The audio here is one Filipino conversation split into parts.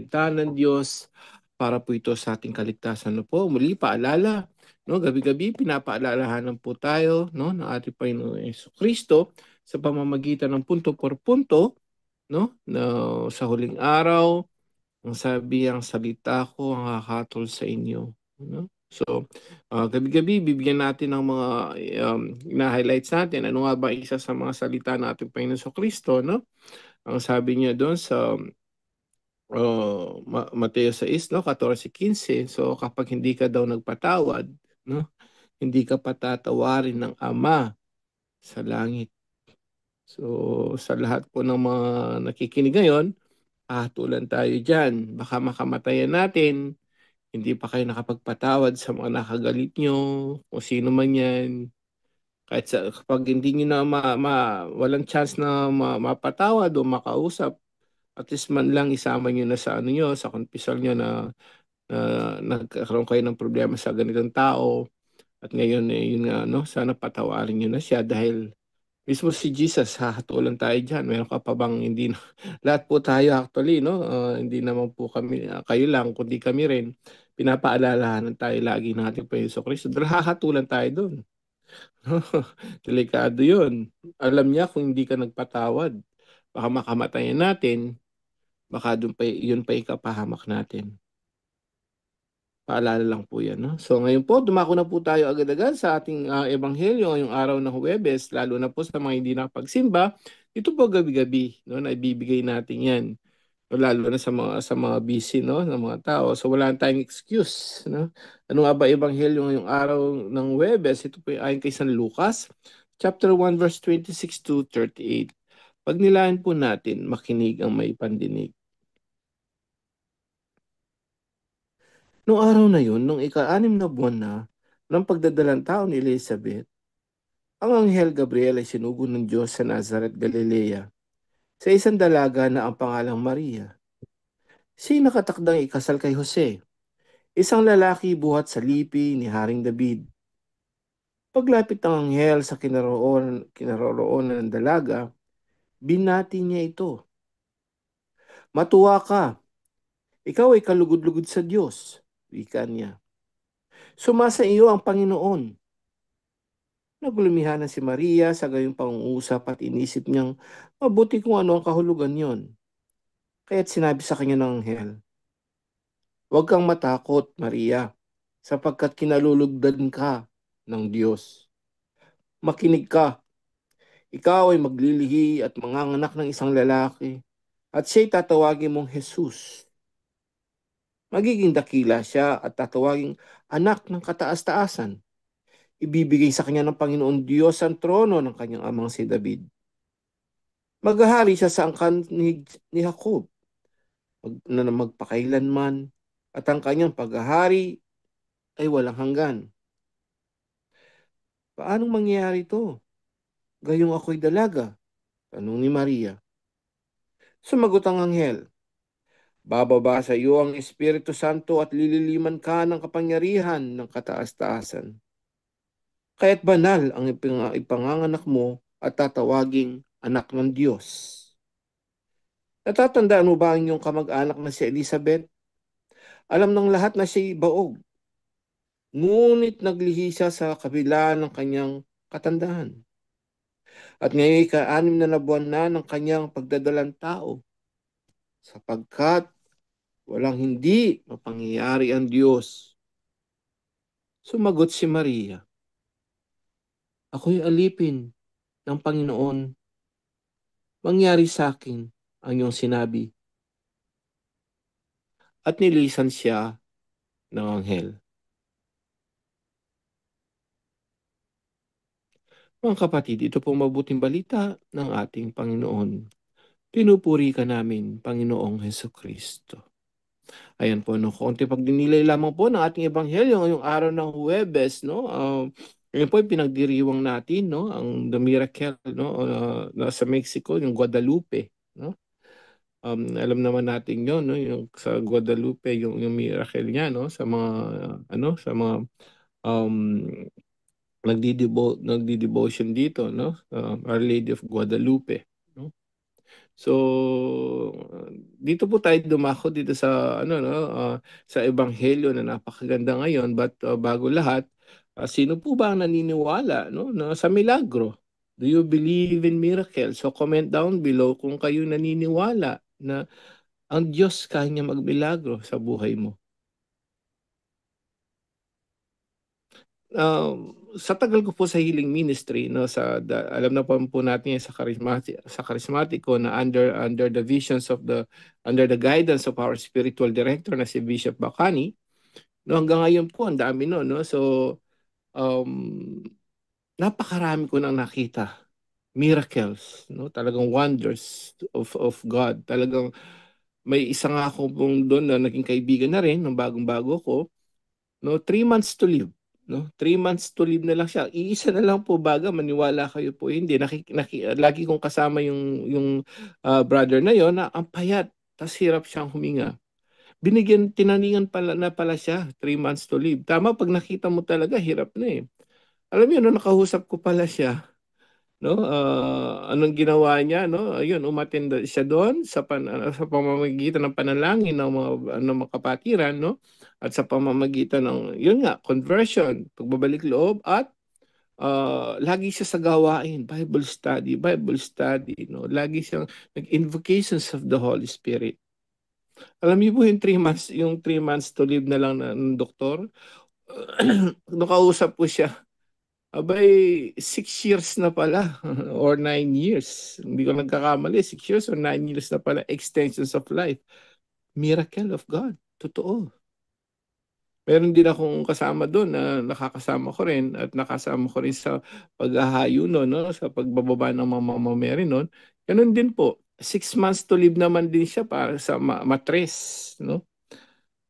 salita ng Diyos para po ito sa ating kaligtasan. No po, muli paalala, no, gabi-gabi pinapaalalahanan po tayo, no, ng ating Panginoong Jesucristo sa pamamagitan ng punto por punto, no, na sa huling araw, ang sabi ang salita ko ang hahatol sa inyo, no? So, gabi-gabi bibigyan natin ng mga na-highlights natin. Ano nga ba isa sa mga salita ng ating Panginoon Jesucristo, no? Ang sabi niya doon sa Mateo 6, no, 14-15. So kapag hindi ka daw nagpatawad, no, hindi ka patatawarin ng Ama sa langit. So sa lahat po ng mga nakikinig ngayon, hatulan tayo diyan. Baka makamatayan natin, hindi pa kayo nakapagpatawad sa mga nakagalit nyo, kung sino man yan. Kahit kapag hindi nyo na walang chance na mapatawad o makausap, at least man lang isama nyo na sa ano nyo, sa confessor nyo na nagkaroon kayo ng problema sa ganitong tao. At ngayon, yun nga, no, sana patawarin nyo na siya dahil mismo si Jesus, hahatulan tayo dyan. Meron ka pa bang hindi na, lahat po tayo actually, no, hindi naman po kami, kayo lang, kundi kami rin, pinapaalalahanan tayo lagi ng ating Panginoon Kristo. Dahil hahatulan tayo doon. Delikado yun. Alam niya kung hindi ka nagpatawad, baka makamatayan natin, baka doon pa, yun pa ikapahamak natin. Paalala lang po yan. No? So ngayon po, dumako na po tayo agad-agad sa ating ebanghelyo ngayong araw ng Huwebes, lalo na po sa mga hindi nakapagsimba. Ito po gabi-gabi, no, na ibibigay natin yan. No, lalo na sa mga busy, no, ng mga tao. So wala tayong excuse. No? Ano nga ba ebanghelyo ngayong araw ng Huwebes? Ito po ay ayon kay San Lucas, chapter 1, verse 26-38. Pagnilayan po natin, makinig ang may pandinig. Noong araw na yun, nung ika-6 na buwan na ng pagdadalang tao ni Elizabeth, ang anghel Gabriel ay sinugo ng Diyos sa Nazareth, Galilea, sa isang dalaga na ang pangalang Maria. Siya nakatakdang ikasal kay Jose, isang lalaki buhat sa lipi ni Haring David. Paglapit ng anghel sa kinaroroonan ng dalaga, binati niya ito. Matuwa ka, ikaw ay kalugod-lugod sa Diyos, wika niya. Sumasa iyo ang Panginoon. Naglumihan na si Maria sa gayong pangungusap at inisip niyang mabuti kung ano ang kahulugan yon. Kaya't sinabi sa kanya ng anghel, "Huwag kang matakot, Maria, sapagkat kinalulugdan ka ng Diyos. Makinig ka, ikaw ay maglilihi at manganganak ng isang lalaki, at siya'y tatawagin mong Jesus. Magiging dakila siya at tatawaging anak ng kataas-taasan. Ibibigay sa kanya ng Panginoon Diyos ang trono ng kanyang amang si David. Maghahari siya sa angkan ni Jacob na magpakailanman, at ang kanyang paghahari ay walang hanggan." Paanong mangyayari ito? Gayong ako'y dalaga, tanong ni Maria. Sumagot ang anghel, "Bababa sa iyo ang Espiritu Santo at lililiman ka ng kapangyarihan ng kataas-taasan. Kaya't banal ang ipanganganak mo at tatawaging anak ng Diyos. Natatandaan mo ba ang iyong kamag-anak na si Elizabeth? Alam ng lahat na siya'y baog. Ngunit naglihi siya sa kabila ng kanyang katandaan. At ngayon ka-6 na buwan na ng kanyang pagdadalang tao, sapagkat walang hindi mapangyayari ang Diyos." Sumagot si Maria, "Ako'y alipin ng Panginoon. Mangyari sa akin ang iyong sinabi." At nilisan siya ng anghel. Mga kapatid, ito po mabuting balita ng ating Panginoon. Pinupuri ka namin, Panginoong Hesukristo. Ayan po, no, konti pagdinilay lamang po ng ating ebanghelyo ngayong araw ng Huwebes, no? Ngayon po, pinagdiriwang natin, no, ang the miracle, no, sa Mexico, yung Guadalupe, no? Alam naman natin yun, no, yung sa Guadalupe, yung miracle niya, no, sa mga, sa mga um, nagdi-devotion dito, no? Our Lady of Guadalupe, no? So, dito po tayo dumako dito sa ano no, sa ebanghelyo na napakaganda ngayon, but bago lahat, sino po ba ang naniniwala no na sa milagro? Do you believe in miracles? So comment down below kung kayo naniniwala na ang Diyos kaya niya magmilagro sa buhay mo. Sa tagal ko po sa healing ministry no alam na po natin yan sa charismatic ko na under the visions of the under the guidance of our spiritual director na si Bishop Bacani no hanggang ngayon po ang dami no so um, napakarami ko nang nakita miracles no talagang wonders of God talagang may isa nga ako pong doon na naging kaibigan na rin nung bagong-bago ko no 3 months to live no 3 months to live na lang siya iisa na lang po baga maniwala kayo po hindi lagi kong kasama yung brother na yon na ang payat tas hirap siyang huminga tinaningan pala siya 3 months to live tama pag nakita mo talaga hirap na eh alam mo yun no, nakahusap ko pala siya no anong ginawa niya no ayun umattend siya doon sa pamamagitan ng panalangin ng mga kapatiran no at sa pamamagitan ng yun nga conversion pagbabalik loob at lagi siya sa gawain Bible study no lagi siyang nag-invocations of the Holy Spirit alam niyo po yung 3 months to live na lang ng doktor nung kausap ko siya abay, 6 years na pala or 9 years. Hindi ko nagkakamali, 6 years or 9 years na pala extensions of life. Miracle of God. Totoo. Meron din akong kasama doon na nakakasama ko rin at nakasama ko rin sa paghahayo no, no, sa pagbababa ng mga mamameri noon. Ganun din po. 6 months to live naman din siya para sa matres, no?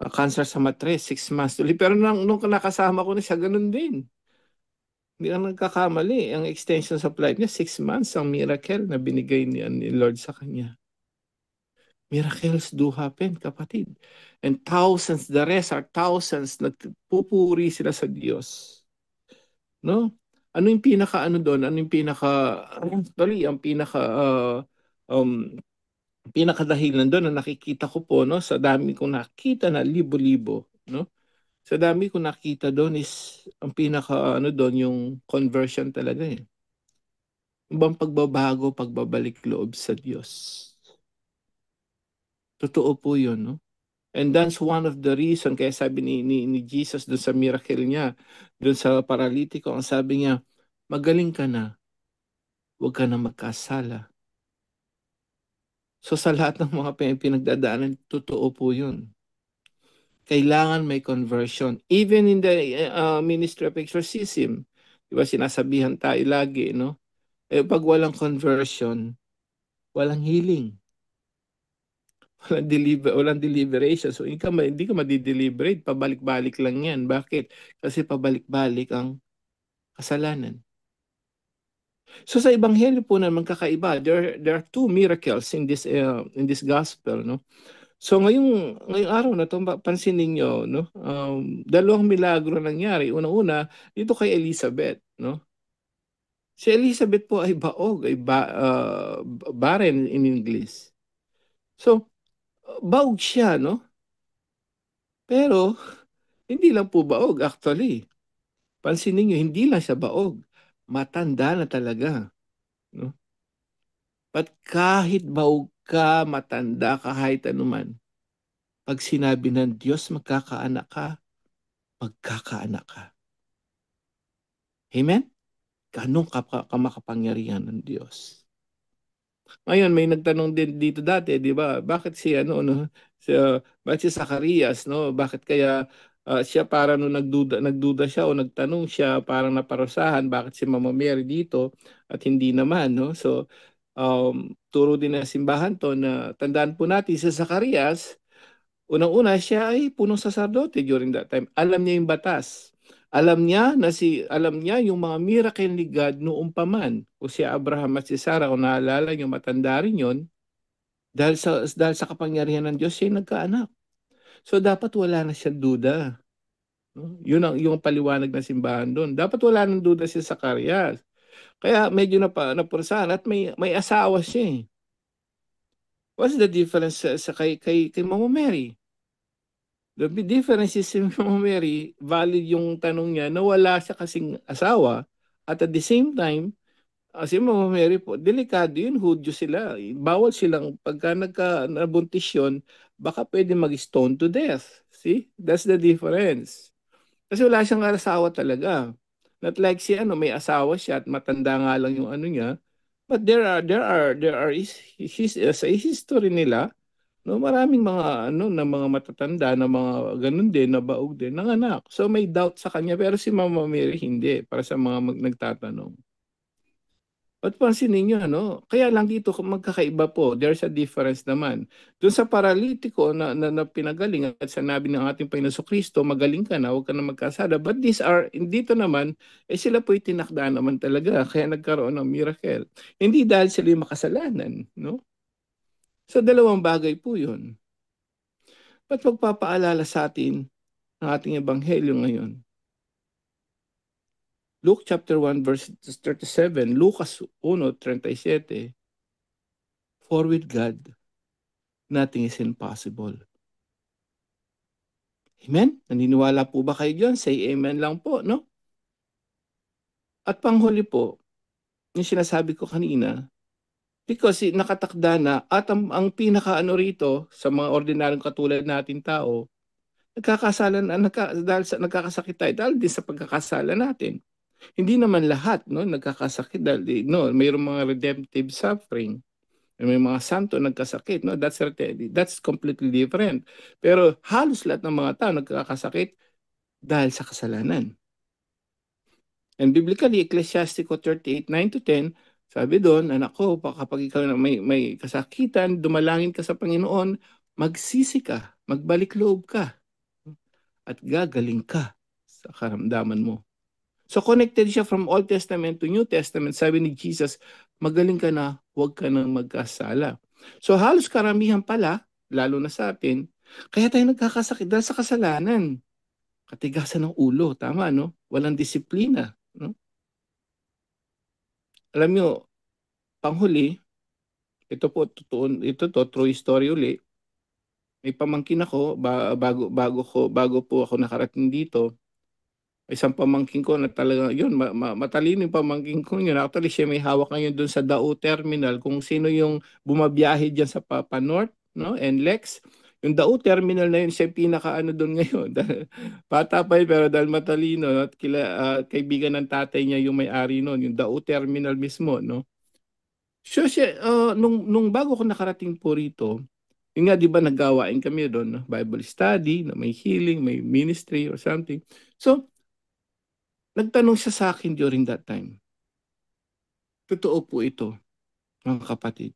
Cancer sa matres, 6 months to live. Pero nung nakasama ko na siya, ganun din. Hindi ka nagkakamali. Ang extension of life niya, 6 months, ang miracle na binigay ni Lord sa kanya. Miracles do happen, kapatid. And thousands, the rest are thousands, nagpupuri sila sa Diyos. No? Ano yung pinaka ano doon? Ano yung pinaka actually ang um pinaka dahilan doon na nakikita ko po no sa dami kong nakita na libo-libo, no? Sa dami kong nakita doon is ang pinaka ano doon yung conversion talaga eh. Ibang pagbabago, pagbabalik loob sa Diyos. Totoo po yun, no? And that's one of the reason kaya sabi ni Jesus doon sa miracle niya, doon sa paralitiko, ang sabi niya, magaling ka na, huwag ka na magkasala. So sa lahat ng mga pinagdadaanan, totoo po yun. Kailangan may conversion. Even in the ministry of exorcism, di ba sinasabihan tayo lagi, no? Eh, pag walang conversion, walang healing. Walang deliberation. So hindi ka madi-deliberate. Pabalik-balik lang yan. Bakit? Kasi pabalik-balik ang kasalanan. So sa ebanghelyo po naman kakaiba. There are two miracles in this gospel, no? So ngayong araw na to pansin niyo, no? Dalawang milagro nangyari. Una-una dito kay Elizabeth, no? Si Elizabeth po ay baog, barren in English. So baog siya, no? Pero hindi lang po baog actually. Pansinin niyo, hindi lang siya baog. Matanda na talaga. No? But kahit baog ka, matanda ka, kahit anuman, pag sinabi ng Diyos magkakaanak ka, magkakaanak ka. Amen? Ganong kamakapangyarihan ng Diyos. Ngayon, may nagtanong din dito dati, di ba? Bakit si bakit si Zacarias, no? Bakit kaya siya para nung nagduda siya o nagtanong siya, parang naparusahan, bakit si Mama Mary dito at hindi naman, no? So, turo din ng simbahan to na tandaan po natin si Zacarias, unang-una siya ay punong saserdote during that time. Alam niya yung batas. Alam niya yung mga miracle ni God noong paman. O si Abraham at si Sarah, kung naalala niyo, matanda rin yun. Dahil sa kapangyarihan ng Diyos, siya nagkaanak. So dapat wala na siyang duda. No? Yung paliwanag ng simbahan doon. Dapat wala nang duda si Zacarias. Kaya medyo napursahan at may asawa siya eh. What's the difference sa kay Mama Mary? The difference is si Mama Mary, valid yung tanong niya na wala siya kasing asawa at the same time, si Mama Mary po, delikado yun, Hudyo sila. Bawal silang, pagka nabuntis yun, baka pwede mag-stone to death. See? That's the difference. Kasi wala siyang asawa talaga. Not like si ano, may asawa siya at matanda nga lang yung ano niya. But there are sa history nila, no, maraming mga ano na mga matatanda na mga ganun din na baog din ng anak. So may doubt sa kanya pero si Mama Mary hindi para sa mga nagtatanong. At pansinin niyo, ano, kaya lang dito magkakaiba po. There's a difference naman. Doon sa paralitiko na pinagaling at sinabi ng ating Panginoon Kristo, magaling ka na, huwag ka na magkasala. But dito naman, sila po'y tinakda naman talaga. Kaya nagkaroon ng miracle. Hindi dahil sila yung makasalanan, no? So dalawang bagay po yun. Ba't magpapaalala sa atin ng ating ebanghelyo ngayon? Luke chapter 1 verse 37, Lucas 1:37, for with God, nothing is impossible. Amen? Naniniwala po ba kayo dyan? Say amen lang po, no? At panghuli po, yung sinasabi ko kanina, because nakatakda na at ang pinakaano rito sa mga ordinaryong katulad natin tao, dahil sa nagkakasakit tayo, dahil din sa pagkakasala natin. Hindi naman lahat, no, nagkakasakit dahil no, mayroong mga redemptive suffering. May mga santo nagkasakit, no? That's completely different. Pero halos lahat ng mga tao nagkakasakit dahil sa kasalanan. And biblically, Ecclesiastico 38:9-10, sabi doon, anak ko, kapag ikaw na may kasakitan, dumalangin ka sa Panginoon, magsisi ka, magbalik loob ka, at gagaling ka sa karamdaman mo. So connected siya from Old Testament to New Testament. Sabi ni Jesus, magaling ka na, huwag ka nang magkasala. So halos karamihan pala, lalo na sa atin, kaya tayo nagkakasakit dahil sa kasalanan. Katigasan ng ulo, tama, no? Walang disiplina, no? Alam nyo, panghuli, ito po, totoo, ito to, true story uli. May pamangkin ako, bago po ako nakarating dito, isang pamangkin ko na talaga, yun, matalino yung pamangkin ko yun. Actually, siya may hawak ngayon dun sa Dao Terminal. Kung sino yung bumabiyahe dyan sa Papa North, no? And Lex, yung Dao Terminal na yun, siya yung pinaka-ano dun ngayon. Bata pa yun, pero dahil matalino, no? At kaibigan ng tatay niya yung may-ari nun, yung Dao Terminal mismo, no? So, nung bago ko nakarating po rito, yun nga, di ba, naggawain kami doon, no? Bible study, na may healing, may ministry or something. So, nagtanong siya sa akin during that time. Totoo po ito, mga kapatid.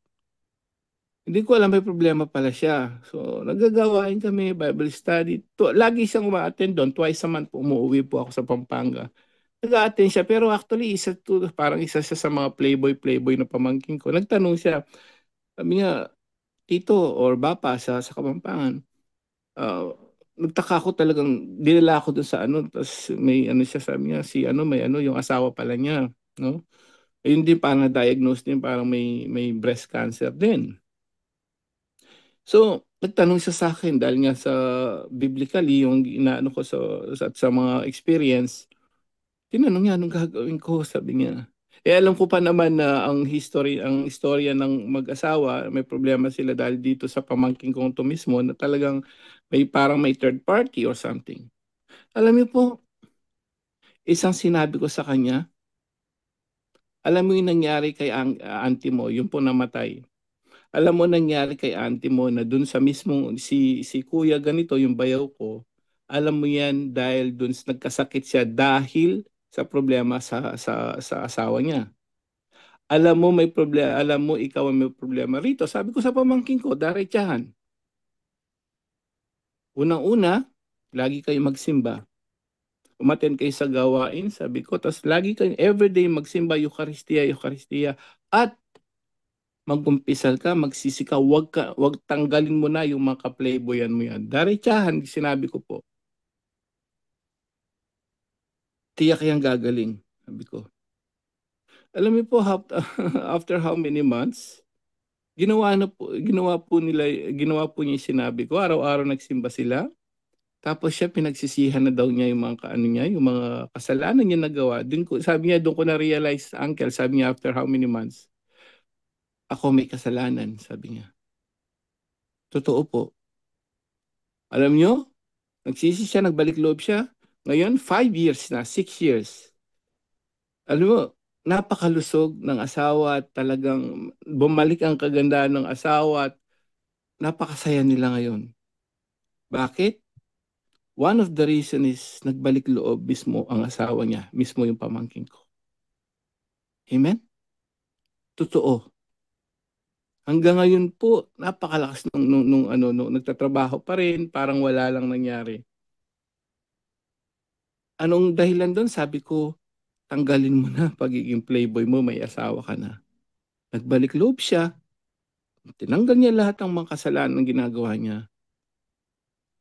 Hindi ko alam may problema pala siya. So, nagagawain kami, Bible study. Lagi siyang uma-attend doon. Twice a month po umuwi po ako sa Pampanga. Nag-a-attend siya. Pero actually, parang isa siya sa mga playboy na pamangkin ko. Nagtanong siya, sabi niya, tito or bapa sa Kapampangan, nagtaka ko talagang, dinala ako doon sa ano, tapos may ano siya, sabi niya, si ano, may ano, yung asawa pala niya, no? Ayun din parang na-diagnose din parang may breast cancer din. So, nagtanong siya sa akin dahil nga sa biblically yung inaano ko sa mga experience, tinanong niya anong gagawin ko, sabi niya. Alam ko pa naman na ang istorya ng mag-asawa, may problema sila dahil dito sa pamangkin kong to mismo na talagang parang may third party or something. Alam niyo po, isang sinabi ko sa kanya, alam mo yung nangyari kay auntie mo, yung po namatay. Alam mo nangyari kay auntie mo na dun sa mismong si kuya ganito yung bayaw ko. Alam mo yan dahil dun nagkasakit siya dahil sa problema sa asawa niya. Alam mo may problema, alam mo ikaw ang may problema rito. Sabi ko sa pamangkin ko, diretsahan. Unang-una, lagi kayo magsimba. Umaten kayo sa gawain, sabi ko. Tapos lagi kayo everyday magsimba, Eucharistia, Eucharistia. At magkumpisal ka, magsisi ka, wag tanggalin mo na yung mga ka-playboyan mo yan. Diretsahan, sinabi ko po. Tiyak yan gagaling, sabi ko. Alam mo po, after how many months, ginawa po niya yung sinabi ko. Araw-araw nagsimba sila. Tapos siya, pinagsisihan na daw niya yung mga kaano niya, yung mga kasalanan niya nagawa. Sabi niya, doon ko na-realize, uncle, sabi niya, after how many months, ako may kasalanan, sabi niya. Totoo po. Alam niyo, nagsisi siya, nagbalik loob siya. Ngayon, 5 years na, 6 years. Alam mo, napakalusog ng asawa at talagang bumalik ang kagandahan ng asawa at napakasaya nila ngayon. Bakit? One of the reason is nagbalik loob mismo ang asawa niya, mismo yung pamangkin ko. Amen? Totoo. Hanggang ngayon po, napakalakas nung nagtatrabaho pa rin, parang wala lang nangyari. Anong dahilan doon? Sabi ko, tanggalin mo na pagiging playboy mo, may asawa ka na. Nagbalik loob siya, tinanggal niya lahat ng mga kasalanan ng ginagawa niya.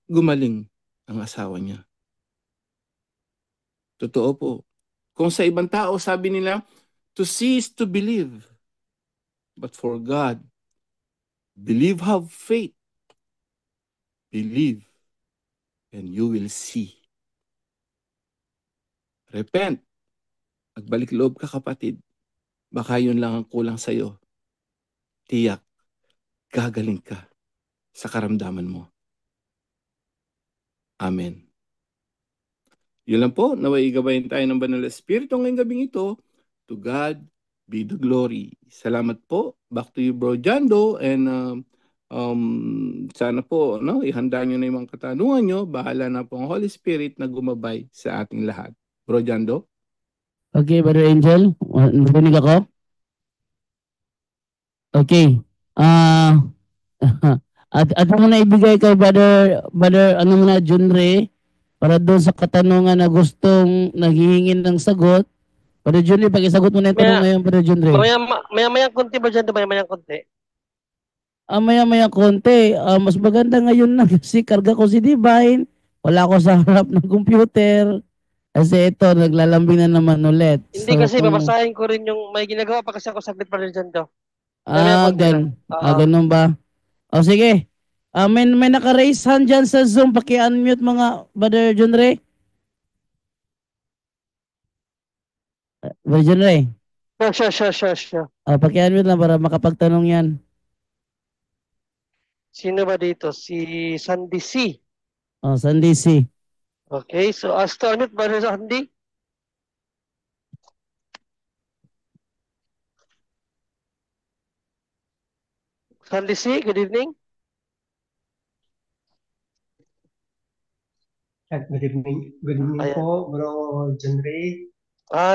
Gumaling ang asawa niya. Totoo po. Kung sa ibang tao, sabi nila, to see is to believe. But for God, believe, have faith. Believe, and you will see. Repent. Magbalik loob ka, kapatid. Baka yun lang ang kulang sa'yo. Tiyak, gagaling ka sa karamdaman mo. Amen. Yun lang po, naway gabayin tayo ng Banal na Espiritu ngayong gabing ito. To God be the glory. Salamat po. Back to you, Bro Jando. And sana po, no, ihanda nyo na yung mga katanungan nyo. Bahala na po ang Holy Spirit na gumabay sa ating lahat. Bro Jando? Okay, Brother Angel. Narinig ako? Okay. Ah, at mo na ibigay kay Brother ano mo na, John Ray, para doon sa katanungan na gustong naghihingin ng sagot. Brother John Ray, pag-isagot mo na yung tanong Maya, ngayon, Brother John Ray. maya konti ba dyan? Maya konti. Maya-maya konti. Mas maganda ngayon na kasi karga ko si Divine. Wala ko sa harap ng computer. Kasi ito, naglalambing na naman ulit. Hindi So, kasi kung... babasahin ko rin yung may ginagawa pa kasi ako saglit pa rin dyan to. Maya konti lang. Oo. Ganun ba? O sige. May naka-raise hand dyan sa Zoom. Paki-unmute mga Brother John Ray. Brother John Ray. Sure. Paki-unmute lang para makapagtanong yan. Sino ba dito? Si Sandy C. Sandy C. Okay, so ask to unmute ba sa Sandy? Sandy C, good evening. Good evening Ayan. po, Bro John Ray.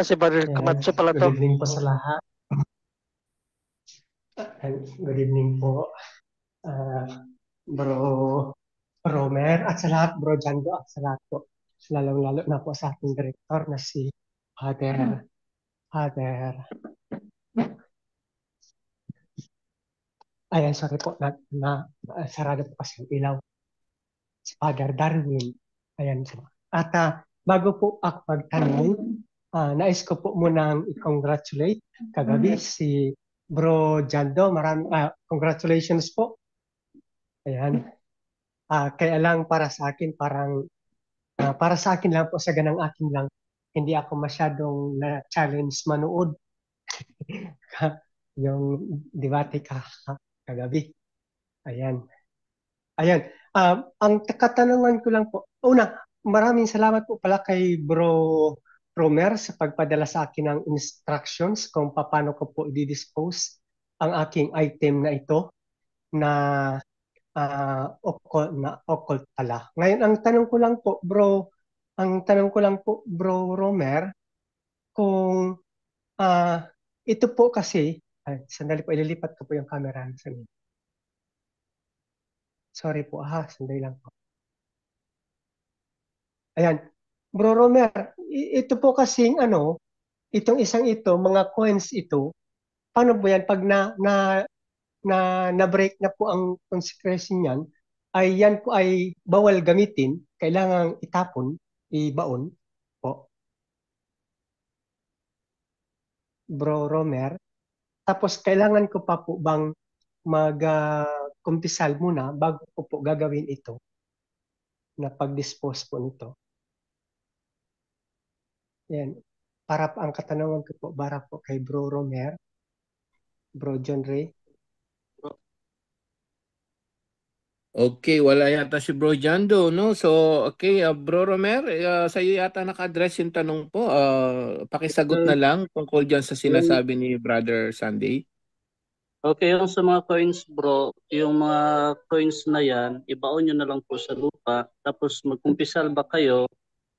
Si Brother Camacho pala to. Good evening po sa lahat. Good evening po, Bro Romer, at sa lahat, Bro Jando, at sa lahat po. Lalong-lalo na po sa ating director na si Father. Ayan, sorry po, sarado po kasi ang ilaw. Si Father Darwin. Ayan. At bago po ako magtanong, nais ko po munang i-congratulate kagabi si Bro Jando. Congratulations po. Ayan. Kaya lang para sa akin, para sa akin lang po, sa ganang akin lang, hindi ako masyadong na-challenge manood yung debate kagabi. Ayan. Ang katanungan ko lang po, una, maraming salamat po pala kay Bro Romer sa pagpadala sa akin ng instructions kung paano ko po i-dispose ang aking item na ito na occult pala. Ngayon, ang tanong ko lang po, Bro Romer, kung ito po kasi, sandali po, ililipat ko po yung camera. Sorry po, sandali lang po. Ayan. Bro Romer, ito po kasing itong isang ito, mga coins ito, paano po yan? Pag na-break na po ang consecration niyan, ay yan po ay bawal gamitin, kailangang itapon, ibaon po. Bro Romer. Tapos kailangan ko pa po bang mag-kumpisal muna bago ko po gagawin ito na pag-dispose po nito. Yan. Para ang katanungan ko po, para po kay Bro Romer, Bro John Ray. Okay, wala yata si Bro Jando, no? So, okay, Bro Romer, sa'yo yata naka-address yung tanong po. Pakisagot na lang tungkol dyan sa sinasabi ni Brother Sunday. Okay, yung sa mga coins bro, yung mga coins na yan, ibaon nyo na lang po sa lupa, tapos magkumpisal ba kayo?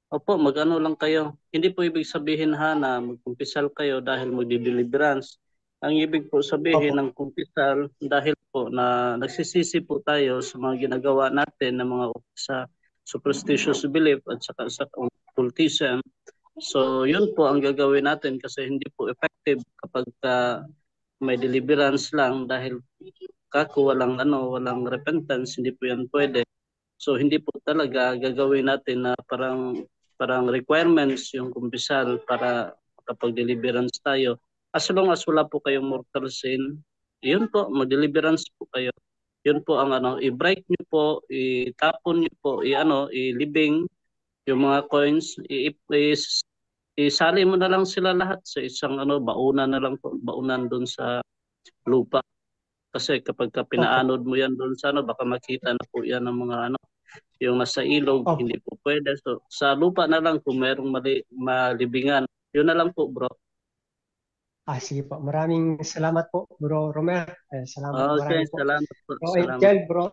Opo, mag-ano lang kayo. Hindi po ibig sabihin na magkumpisal kayo dahil magdi-deliverance. Ang ibig po sabihin ng kumpisal dahil po na nagsisisi po tayo sa mga ginagawa natin ng mga sa superstitious belief at saka sa occultism. So, yun po ang gagawin natin kasi hindi po effective kapag may deliverance lang dahil walang repentance, hindi po yan pwede. So hindi po talaga gagawin natin na parang requirements yung kumpisal para kapag deliverance tayo. As long as wala po kayong mortal sin, yun po, mag-deliverance po kayo. Yun po ang i-break niyo po, itapon niyo po, ilibing yung mga coins, isali mo na lang sila lahat sa isang baunan na lang po, baunan doon sa lupa. Kasi kapag pinaanod mo yan doon sa baka makita na po yan ng mga yung nasa ilog, hindi po pwede. So sa lupa na lang kung merong malibingan. Yun na lang po, bro. Sige po. Maraming salamat po, Bro Romer. Salamat Okay, po. salamat po. Bro Angel, Bro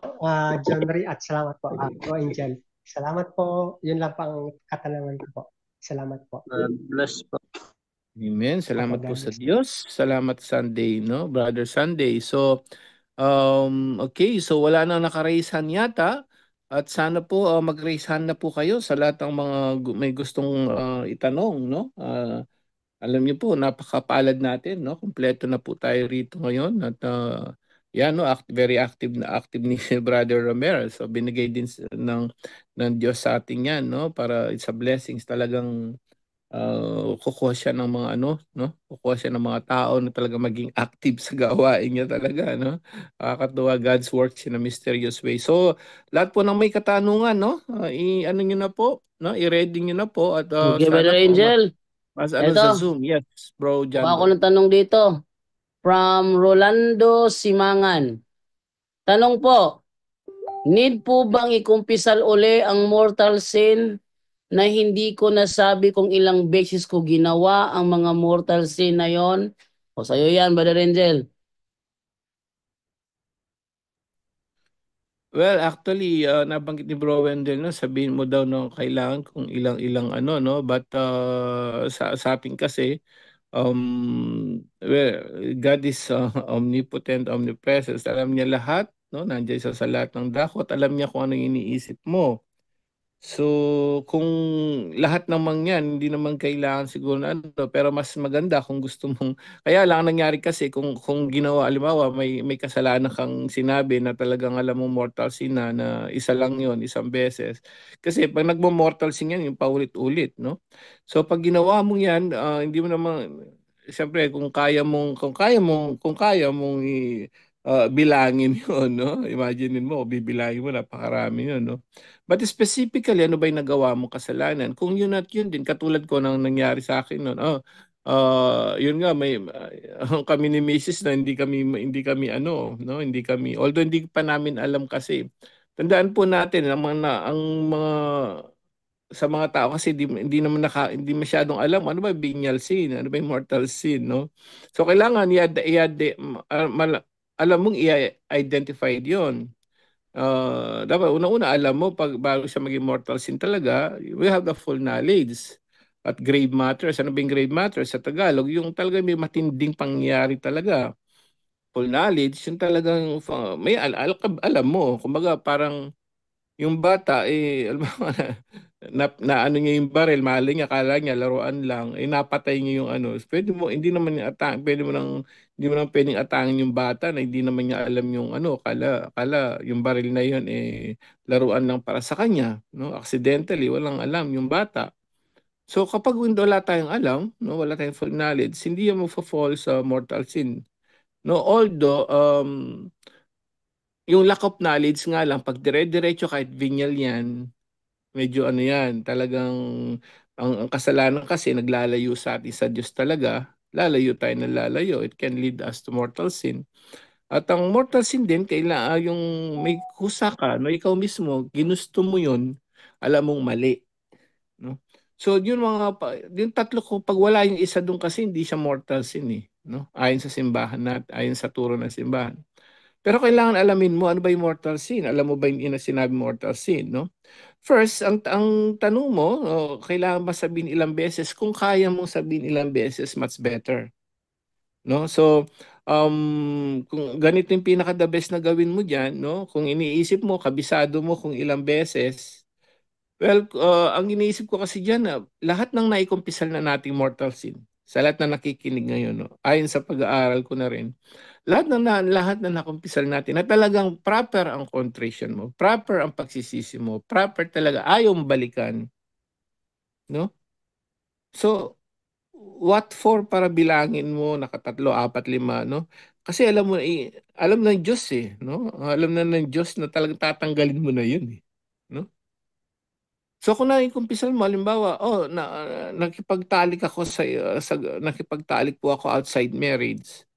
John Ray, at salamat po, Bro Angel. Salamat po. Yun lang pang katanungan ko po. Salamat po. Bless po. Amen. Salamat po sa Diyos. Salamat Sunday, no? Brother Sunday. So, okay. So, wala nang naka-raise hand yata. At sana po mag-raise hand na po kayo sa lahat ng mga may gustong itanong, no? Alam niyo po, napakapalad natin, no? Kumpleto na po tayo rito ngayon at yan, no, very active ni Brother Romero. So binigay din ng Diyos sa atin 'yan, no? Para it's a blessings talagang kukuha siya ng mga no? Kukuha siya ng mga tao na talaga maging active sa gawain niya talaga, no? Nakakatuwa, God's works in a mysterious way. So, lahat po ng may katanungan, no? I-ano niyo na po, no? I-ready niyo na po at Okay, sana Brother po Angel. sa Zoom. Yes, Bro Kuha ako Jando. ng tanong dito. From Rolando Simangan. Tanong po, need po bang ikumpisal uli ang mortal sin na hindi ko nasabi kung ilang beses ko ginawa ang mga mortal sin na yon? O sa'yo yan, Brother Angel. Well, actually, nabanggit ni Bro Wendell, no, sabihin mo daw no, kailangan kung ilang-ilang no, but sa atin kasi, well, God is omnipotent, omnipresent. Alam niya lahat, no, nandiyan sa lahat ng dakot. Alam niya kung ano yung iniisip mo. So, kung lahat naman yan, hindi naman kailangan siguro na pero mas maganda kung gusto mong, kaya lang ang nangyari kasi kung ginawa, alimawa, may kasalanan kang sinabi na talagang alam mo mortal sin na isa lang yon isang beses. Kasi pag nagmo-mortal sin yan, yung paulit-ulit, no? So, pag ginawa mo yan, hindi mo naman, siyempre, kung kaya mong bilangin yun, no? Imagine mo, bibilangin mo, napakarami yun, no? But specifically, ano ba yung nagawa mong kasalanan? Kung yun at yun din, katulad ko nang nangyari sa akin noon. Yun nga may kami ni Mrs. na hindi kami although hindi pa namin alam kasi. Tandaan po natin ang mga sa mga tao kasi hindi masyadong alam ano ba venial sin, ano ba yung mortal sin, no? So kailangan alam mong i-identify 'yon. Dapat una-una alam mo bago siya maging mortal sin talaga, we have the full knowledge at grave matters. Ano ba yung grave matters sa Tagalog? Yung talaga may matinding pangyayari talaga. Full knowledge, yung talagang alam mo. Kumbaga parang yung bata, alam mo, ano niya yung baril, mali niya, kala niya, laruan lang, napatay niya yung pwede mo, hindi naman niya hindi mo nang pwedeng atangin yung bata na hindi naman niya alam yung kala yung baril na yun, laruan lang para sa kanya, no? Accidentally, walang alam yung bata. So kapag wala tayong alam, no, wala tayong full knowledge, hindi yan mo fall sa mortal sin. No, although Yung lack of knowledge nga lang, pag dire-diretso kahit venial yan, medyo ano yan, talagang ang kasalanan kasi naglalayo sa atin sa Diyos talaga, lalayo tayo ng lalayo. It can lead us to mortal sin. At ang mortal sin din, kailangan yung may kusa ka, no, ikaw mismo, ginusto mo yun, alam mong mali. No? So, yung tatlo ko, pag wala yung isa doon kasi, hindi siya mortal sin eh. No? Ayon sa simbahan ayon sa turo ng simbahan. Pero kailangan alamin mo, ano ba yung mortal sin? Alam mo ba yung sinabi mortal sin, no? First, ang tanong mo, kailangan ba sabihin ilang beses? Kung kaya mong sabihin ilang beses, much better. No? So, kung ganito yung pinaka the best na gawin mo diyan, no? Kung iniisip mo, kabisado mo kung ilang beses, well, ang iniisip ko kasi diyan, lahat ng naikumpisal na nating mortal sin, sa lahat na nakikinig ngayon, no? Ayon sa pag-aaral ko na rin, lahat na nakumpisal natin na talagang proper ang contrition mo, proper ang pagsisisi mo, proper talaga, ayaw mong balikan, no? So, what for para bilangin mo nakatatlo, apat, lima, no? Kasi alam mo alam ng Diyos eh, no? Alam na ng Diyos na talagang tatanggalin mo na 'yun eh, no? So kung nakikumpisal mo, halimbawa, nakipagtalik ako nakipagtalik po ako outside marriage.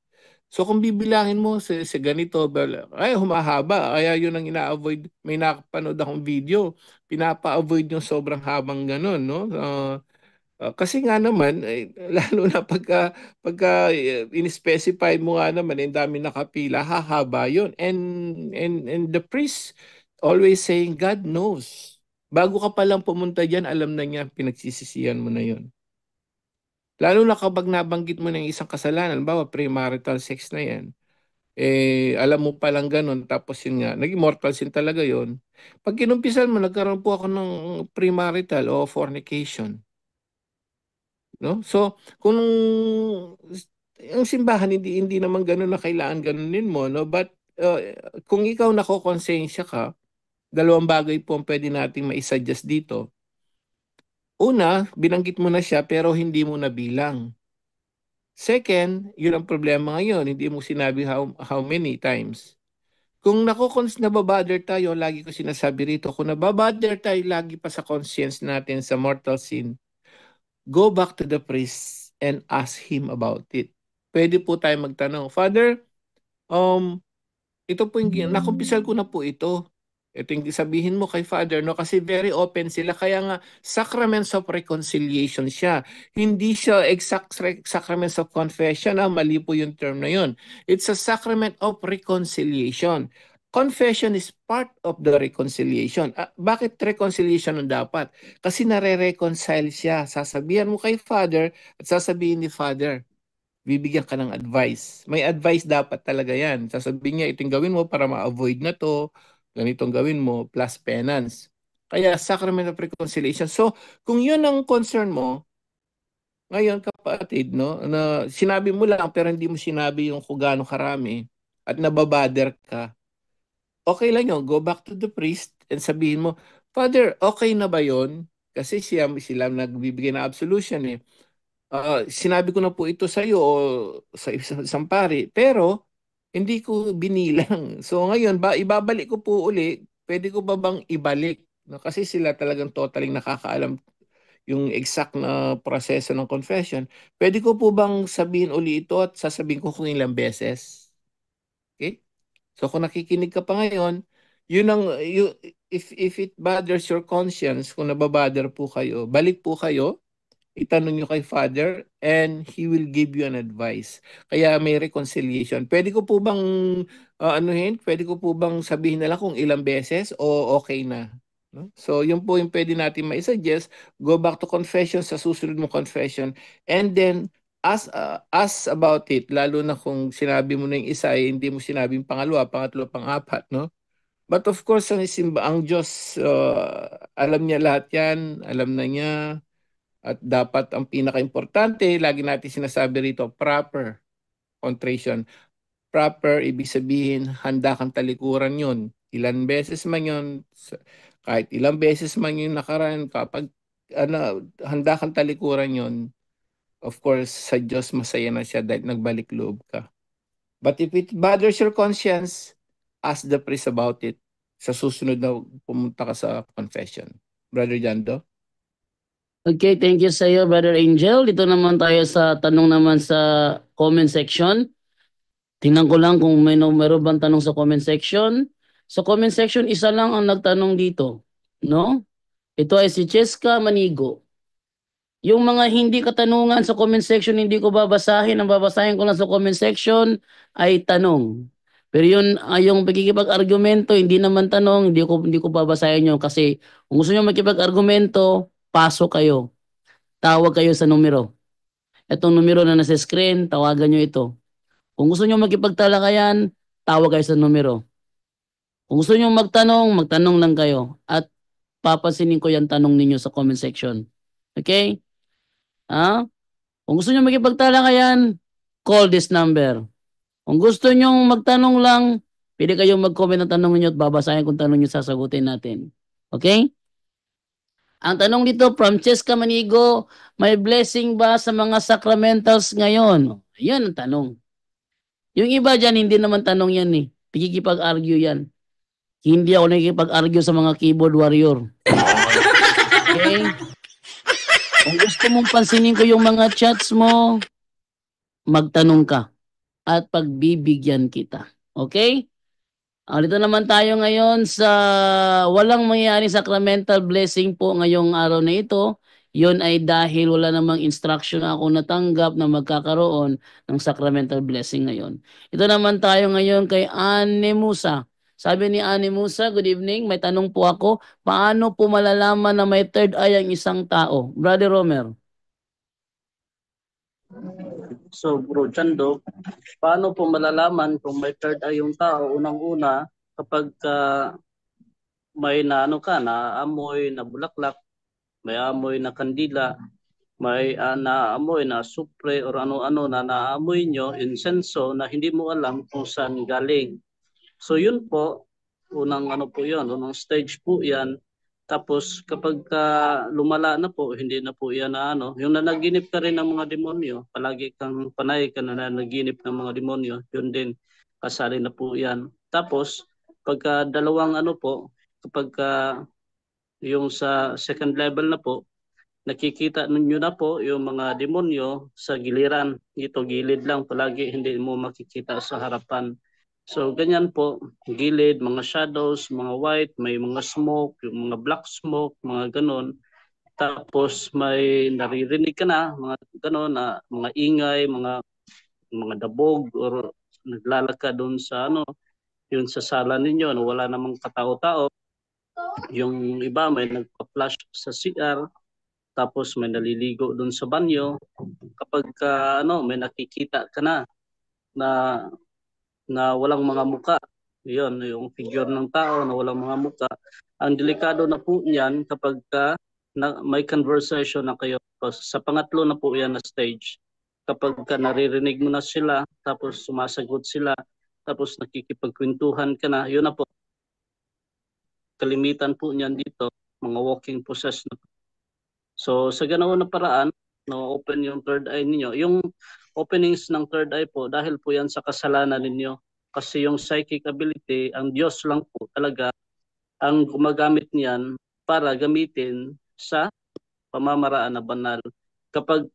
So kung bibilangin mo sa ganito, ay humahaba. Kaya yun ang ina-avoid. May nakapanood akong video, pinapa-avoid yung sobrang habang ganun, no? Kasi nga naman, lalo na pagka in-specify mo nga naman, ang dami nakapila, hahaba yun. And the priest always saying, God knows. Bago ka palang pumunta dyan, alam na niya, pinagsisisihan mo na yun. Lalo na kapag nabanggit mo ng isang kasalanan, bawa premarital sex na yan, alam mo palang ganun, tapos yun nga, naging mortal sin talaga yun. Pag kinumpisan mo, nagkaroon po ako ng premarital o fornication. No? So, kung ang simbahan, hindi naman ganun na kailangan ganunin mo, no? But, kung ikaw nakokonsensya ka, dalawang bagay po ang pwede nating maisuggest dito. Una, binanggit mo na siya pero hindi mo nabilang. Second, yun ang problema ngayon. Hindi mo sinabi how many times. Kung nababother tayo, lagi ko sinasabi rito, kung nababother tayo lagi pa sa conscience natin sa mortal sin, go back to the priest and ask him about it. Pwede po tayo magtanong, Father, ito po nakumpisal ko na po ito. Ito yung sabihin mo kay Father, no? Kasi very open sila. Kaya nga, sacraments of reconciliation siya. Hindi siya exact sacraments of confession. Mali po yung term na yun. It's a sacrament of reconciliation. Confession is part of the reconciliation. Bakit reconciliation ang dapat? Kasi nare-reconcile siya. Sasabihan mo kay Father at sasabihin ni Father, bibigyan ka ng advice. May advice dapat talaga yan. Sasabihin niya, itong gawin mo para ma-avoid na to, ganitong gawin mo, plus penance. Kaya sacrament of reconciliation. So, kung yun ang concern mo, ngayon kapatid, no, na sinabi mo lang pero hindi mo sinabi yung kung gaano karami at nababader ka, okay lang yun. Go back to the priest and sabihin mo, Father, okay na ba yun? Kasi sila nagbibigay ng absolution eh. Sinabi ko na po ito sa iyo o sa isang pari, pero hindi ko binilang. So ngayon, ibabalik ko po uli, pwede ko ba bang ibalik? No, kasi sila talagang totally nakakaalam yung exact na proseso ng confession. Pwede ko po bang sabihin uli ito at sasabihin ko kung ilang beses? Okay? So kung nakikinig ka pa ngayon, if it bothers your conscience, kung nababother po kayo, balik po kayo, itanong nyo kay Father and He will give you an advice. Kaya may reconciliation. Pwede ko po bang Pwede ko po bang sabihin na lang kung ilang beses o okay na? No? So yun po yung pwede natin maisuggest. Go back to confession sa susunod mong confession and then ask about it. Lalo na kung sinabi mo na yung isa, hindi mo sinabi yung pangalawa, pangatlo, pang-apat, no? But of course, ang Diyos, alam niya lahat yan, alam na niya. At dapat ang pinaka-importante, lagi natin sinasabi rito, proper contrition. Proper, ibig sabihin, handa kang talikuran yun. Ilan beses man yun, kahit ilang beses man yun nakaraan, kapag handa kang talikuran yun, of course, sa Diyos masaya na siya dahil nagbalik loob ka. But if it bothers your conscience, ask the priest about it sa susunod na pumunta ka sa confession. Brother Jando? Okay, thank you sa iyo, Brother Angel. Dito naman tayo sa tanong naman sa comment section. Tingnan ko lang kung meron bang tanong sa comment section. Sa comment section, isa lang ang nagtanong dito. No? Ito ay si Cheska Manigo. Yung mga hindi katanungan sa comment section, hindi ko babasahin. Ang babasahin ko lang sa comment section ay tanong. Pero yun, yung pagkikipag-argumento, hindi naman tanong, hindi ko babasahin yun kasi kung gusto nyo makipag-argumento, pasok kayo. Tawag kayo sa numero. Itong numero na nasa screen, tawagan nyo ito. Kung gusto nyo makipagtalakayan, tawag kayo sa numero. Kung gusto nyo magtanong lang kayo. At papansinin ko yung tanong ninyo sa comment section. Okay? Ha? Kung gusto nyo makipagtalakayan, call this number. Kung gusto nyo magtanong lang, pwede kayong mag-comment ng tanong niyo at babasahin kung tanong niyo sasagutin natin. Okay? Ang tanong dito, from Cheska Manigo, may blessing ba sa mga sacramentals ngayon? Yan ang tanong. Yung iba dyan, hindi naman tanong yan eh. Pagkikipag-argue yan. Hindi ako nakikipag-argue sa mga keyboard warrior. Okay? Kung gusto mong pansinin ko yung mga chats mo, magtanong ka at pagbibigyan kita. Okay? Dito naman tayo ngayon sa walang mangyayari sacramental blessing po ngayong araw na ito. Yun ay dahil wala namang instruction ako natanggap na magkakaroon ng sacramental blessing ngayon. Ito naman tayo ngayon kay Anne Musa. Sabi ni Anne Musa, good evening, may tanong po ako. Paano po malalaman na may third eye ang isang tao? Brother Romer. So Bro Chando, paano po malalaman kung may third eye yung tao? Unang-una, kapag may naamoy na bulaklak, may amoy na kandila, may naamoy na supre or ano-ano na naamoy nyo, insenso na hindi mo alam kung saan galing. So yun po, unang unang stage po yan. Tapos kapag lumala na po, hindi na po yan yung nanaginip ka rin ng mga demonyo, palagi kang panay ka na nanaginip ng mga demonyo, yun din, kasali na po yan. Tapos, pagka dalawang kapag yung sa second level na po, nakikita ninyo na po yung mga demonyo sa giliran. Ito, gilid lang palagi, hindi mo makikita sa harapan. So ganyan po, gilid, mga shadows, mga white, may mga smoke, yung mga black smoke, mga ganon. Tapos may naririnig ka na, mga ganon, na mga ingay, mga dabog, or naglalakad doon sa yun sa sala ninyo, na wala namang katao-tao. Yung iba may nagpa-flash sa CR, tapos may naliligo doon sa banyo. Kapag may nakikita ka na walang mga muka. Yun, yung figure ng tao na walang mga muka. Ang delikado na po niyan kapag may conversation na kayo. Sa pangatlo na po yan na stage. Kapag naririnig mo na sila, tapos sumasagot sila, tapos nakikipagkwentuhan ka na, yun na po. Kalimitan po niyan dito, mga walking possessed na po. So sa ganoon na paraan, open yung third eye ninyo. Yung openings ng third eye po, dahil po yan sa kasalanan ninyo. Kasi yung psychic ability, ang Diyos lang po talaga ang gumagamit niyan para gamitin sa pamamaraan na banal. Kapag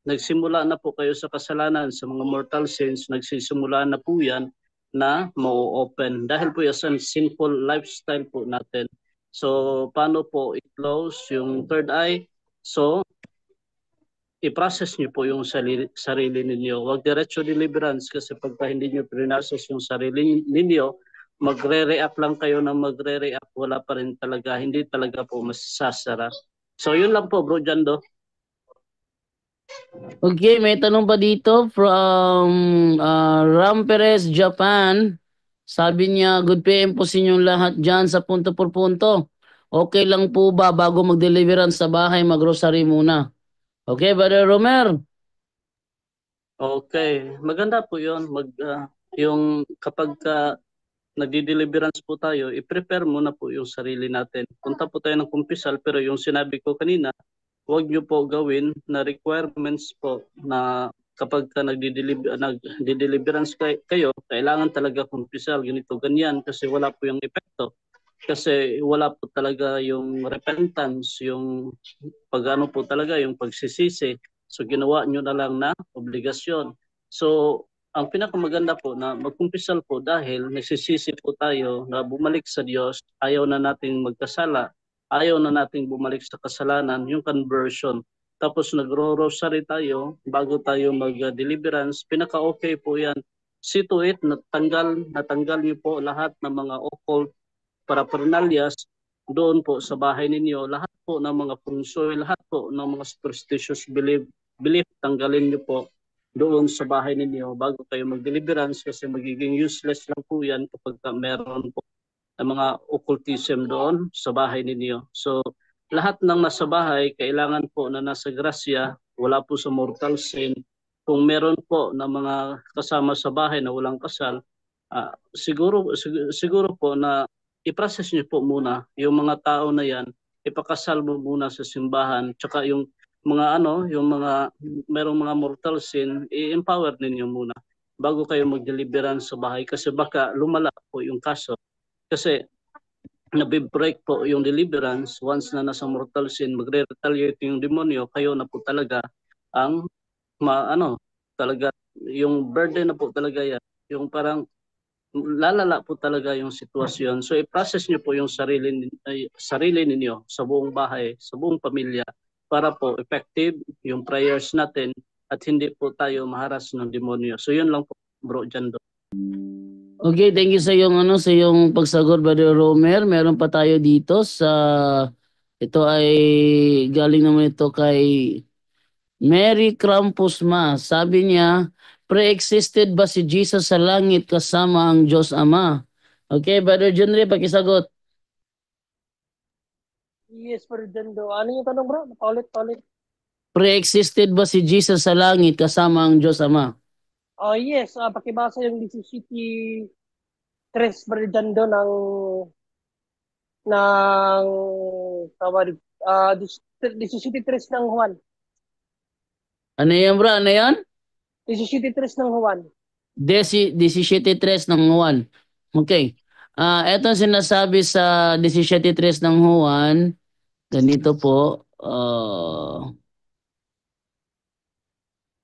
nagsimula na po kayo sa kasalanan, sa mga mortal sins, nagsisimula na po yan na mau-open. Dahil po yan sinful lifestyle po natin. So, paano po i-close yung third eye? So, i-process niyo po yung sarili ninyo. Huwag diretso deliverance kasi pagka hindi niyo pre-process yung sarili ninyo, magre-react lang kayo na magre-react. Wala pa rin talaga. Hindi talaga po masasara. So, yun lang po, Bro Jando. Okay, may tanong pa dito from Ram Perez, Japan. Sabi niya, good PM po sa inyong lahat dyan sa punto por punto. Okay lang po ba bago mag-deliverance sa bahay, mag-rosary muna? Okay, Brother Romer. Okay, maganda po yun. Yung kapag nagdi-deliverance po tayo, i-prepare muna po yung sarili natin. Punta po tayo ng kumpisal, pero yung sinabi ko kanina, huwag nyo po gawin na requirements po na kapag ka nagdi-deliverance kayo, kailangan talaga kumpisal, ganito, ganyan, kasi wala po yung epekto. Kasi wala po talaga yung repentance, yung pag-ano po talaga, yung pagsisisi. So ginawa nyo na lang na obligasyon. So ang pinakamaganda po na magkumpisal po dahil nagsisisi po tayo na bumalik sa Diyos, ayaw na nating magkasala, ayaw na nating bumalik sa kasalanan, yung conversion. Tapos nagro-rosary tayo bago tayo mag-deliverance, pinaka-okay po yan. See to it, natanggal niyo po lahat ng mga occult paraphernalias doon po sa bahay ninyo, lahat po ng mga punsoy, lahat po ng mga superstitious belief tanggalin niyo po doon sa bahay ninyo bago kayo mag-deliverance, kasi magiging useless lang po yan kapag meron po ng mga occultism doon sa bahay ninyo. So lahat ng nasa bahay, kailangan po na nasa grasya, wala po sa mortal sin. Kung meron po na mga kasama sa bahay na walang kasal, siguro po na i-process niyo po muna yung mga tao na yan, ipakasal mo muna sa simbahan, tsaka yung yung mga merong mga mortal sin, i-empower ninyo muna bago kayo mag-deliverance sa bahay, kasi baka lumala po yung kaso. Kasi nabibreak po yung deliverance once na nasa mortal sin, magre-retaliate yung demonyo, kayo na po talaga ang talaga yung burden na po talaga yan, yung parang lalala po talaga yung sitwasyon. So i-process niyo po yung sarili ninyo sa buong bahay, sa buong pamilya, para po effective yung prayers natin at hindi po tayo maharas ng demonyo. So yun lang po, Bro Jando. Okay, thank you sa iyong pagsagot, Brother Romer. Meron pa tayo dito ito ay galing naman ito kay Mary Krampusma. Sabi niya, pre-existed ba si Jesus sa langit kasama ang Diyos Ama? Okay, Brother Junri, pakisagot. Yes, Brother Jando. Ano yung tanong, bro? Paulit. Pre-existed ba si Jesus sa langit kasama ang Diyos Ama? Oh, yes. Pakibasa yung 17:3, Brother Jando, ng tawag, 17:3 ng Juan. Ano yan, bro? Ano yan? 17:3 ng Juan. 17:3 ng Juan. Okay. Ito sinasabi sa 17:3 ng Juan. Ganito po.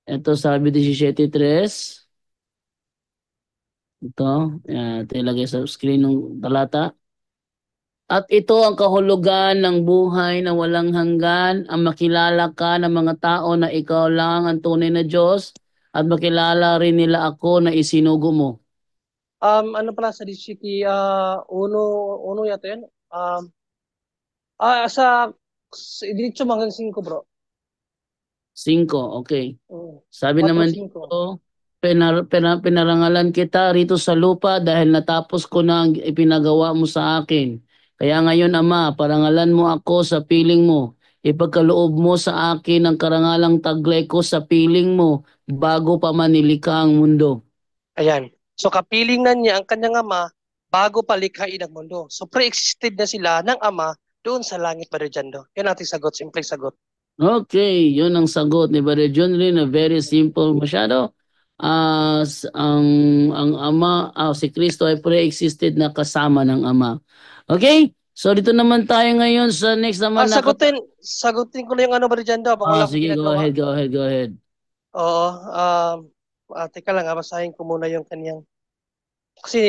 Ito sabi 17:3. Ito ilagay sa screen ng talata. At ito ang kahulugan ng buhay na walang hanggan, ang makilala ka ng mga tao na ikaw lang ang tunay na Diyos at makilala rin nila ako na isinugo mo. Ano pala sa city, uno yata yan. Sa diretso hanggang 5, bro. 5, okay. Sabi 4, naman 5. dito, pinarangalan kita rito sa lupa dahil natapos ko na ang ipinagawa mo sa akin. Kaya ngayon, Ama, parangalan mo ako sa piling mo. Ipagkaloob mo sa akin ang karangalang taglay ko sa piling mo bago pa manilikha ang mundo. Ayan. So kapiling na niya ang kanyang ama bago palikhain ang mundo. So pre-existed na sila ng ama doon sa langit, Brother Jando. Yan ating sagot, simpleng sagot. Okay, yun ang sagot ni Brother John Lee na very simple masyado. Ang ama, si Kristo ay pre-existed na kasama ng ama. Okay? So dito naman tayo ngayon sa next naman sagutin ko na yung Brother Jando. Sige, go ahead. Oo. Teka lang, basahin ko muna yung kanyang. Kasi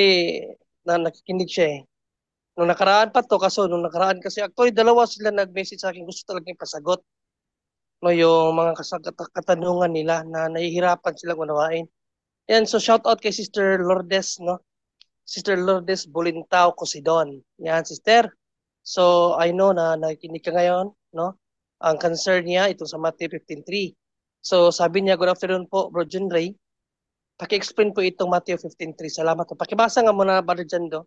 nakikinig siya eh. Nung nakaraan pa to, nung nakaraan kasi actually dalawa sila nag-message sa akin, gusto talagang pasagot. No, yung mga katanungan nila na nahihirapan silang unawain. Yan, so shout out kay Sister Lourdes, no? Sister Lourdes Bulintao Cosidon. Yan, sister. So, I know na nakikinig ka ngayon, no? Ang concern niya, ito sa Matthew 15:3. So, sabi niya, good afternoon po, Bro Jun Ray. Paki-explain po itong Matthew 15:3. Salamat po. Pakibasa nga muna, Brother Jando.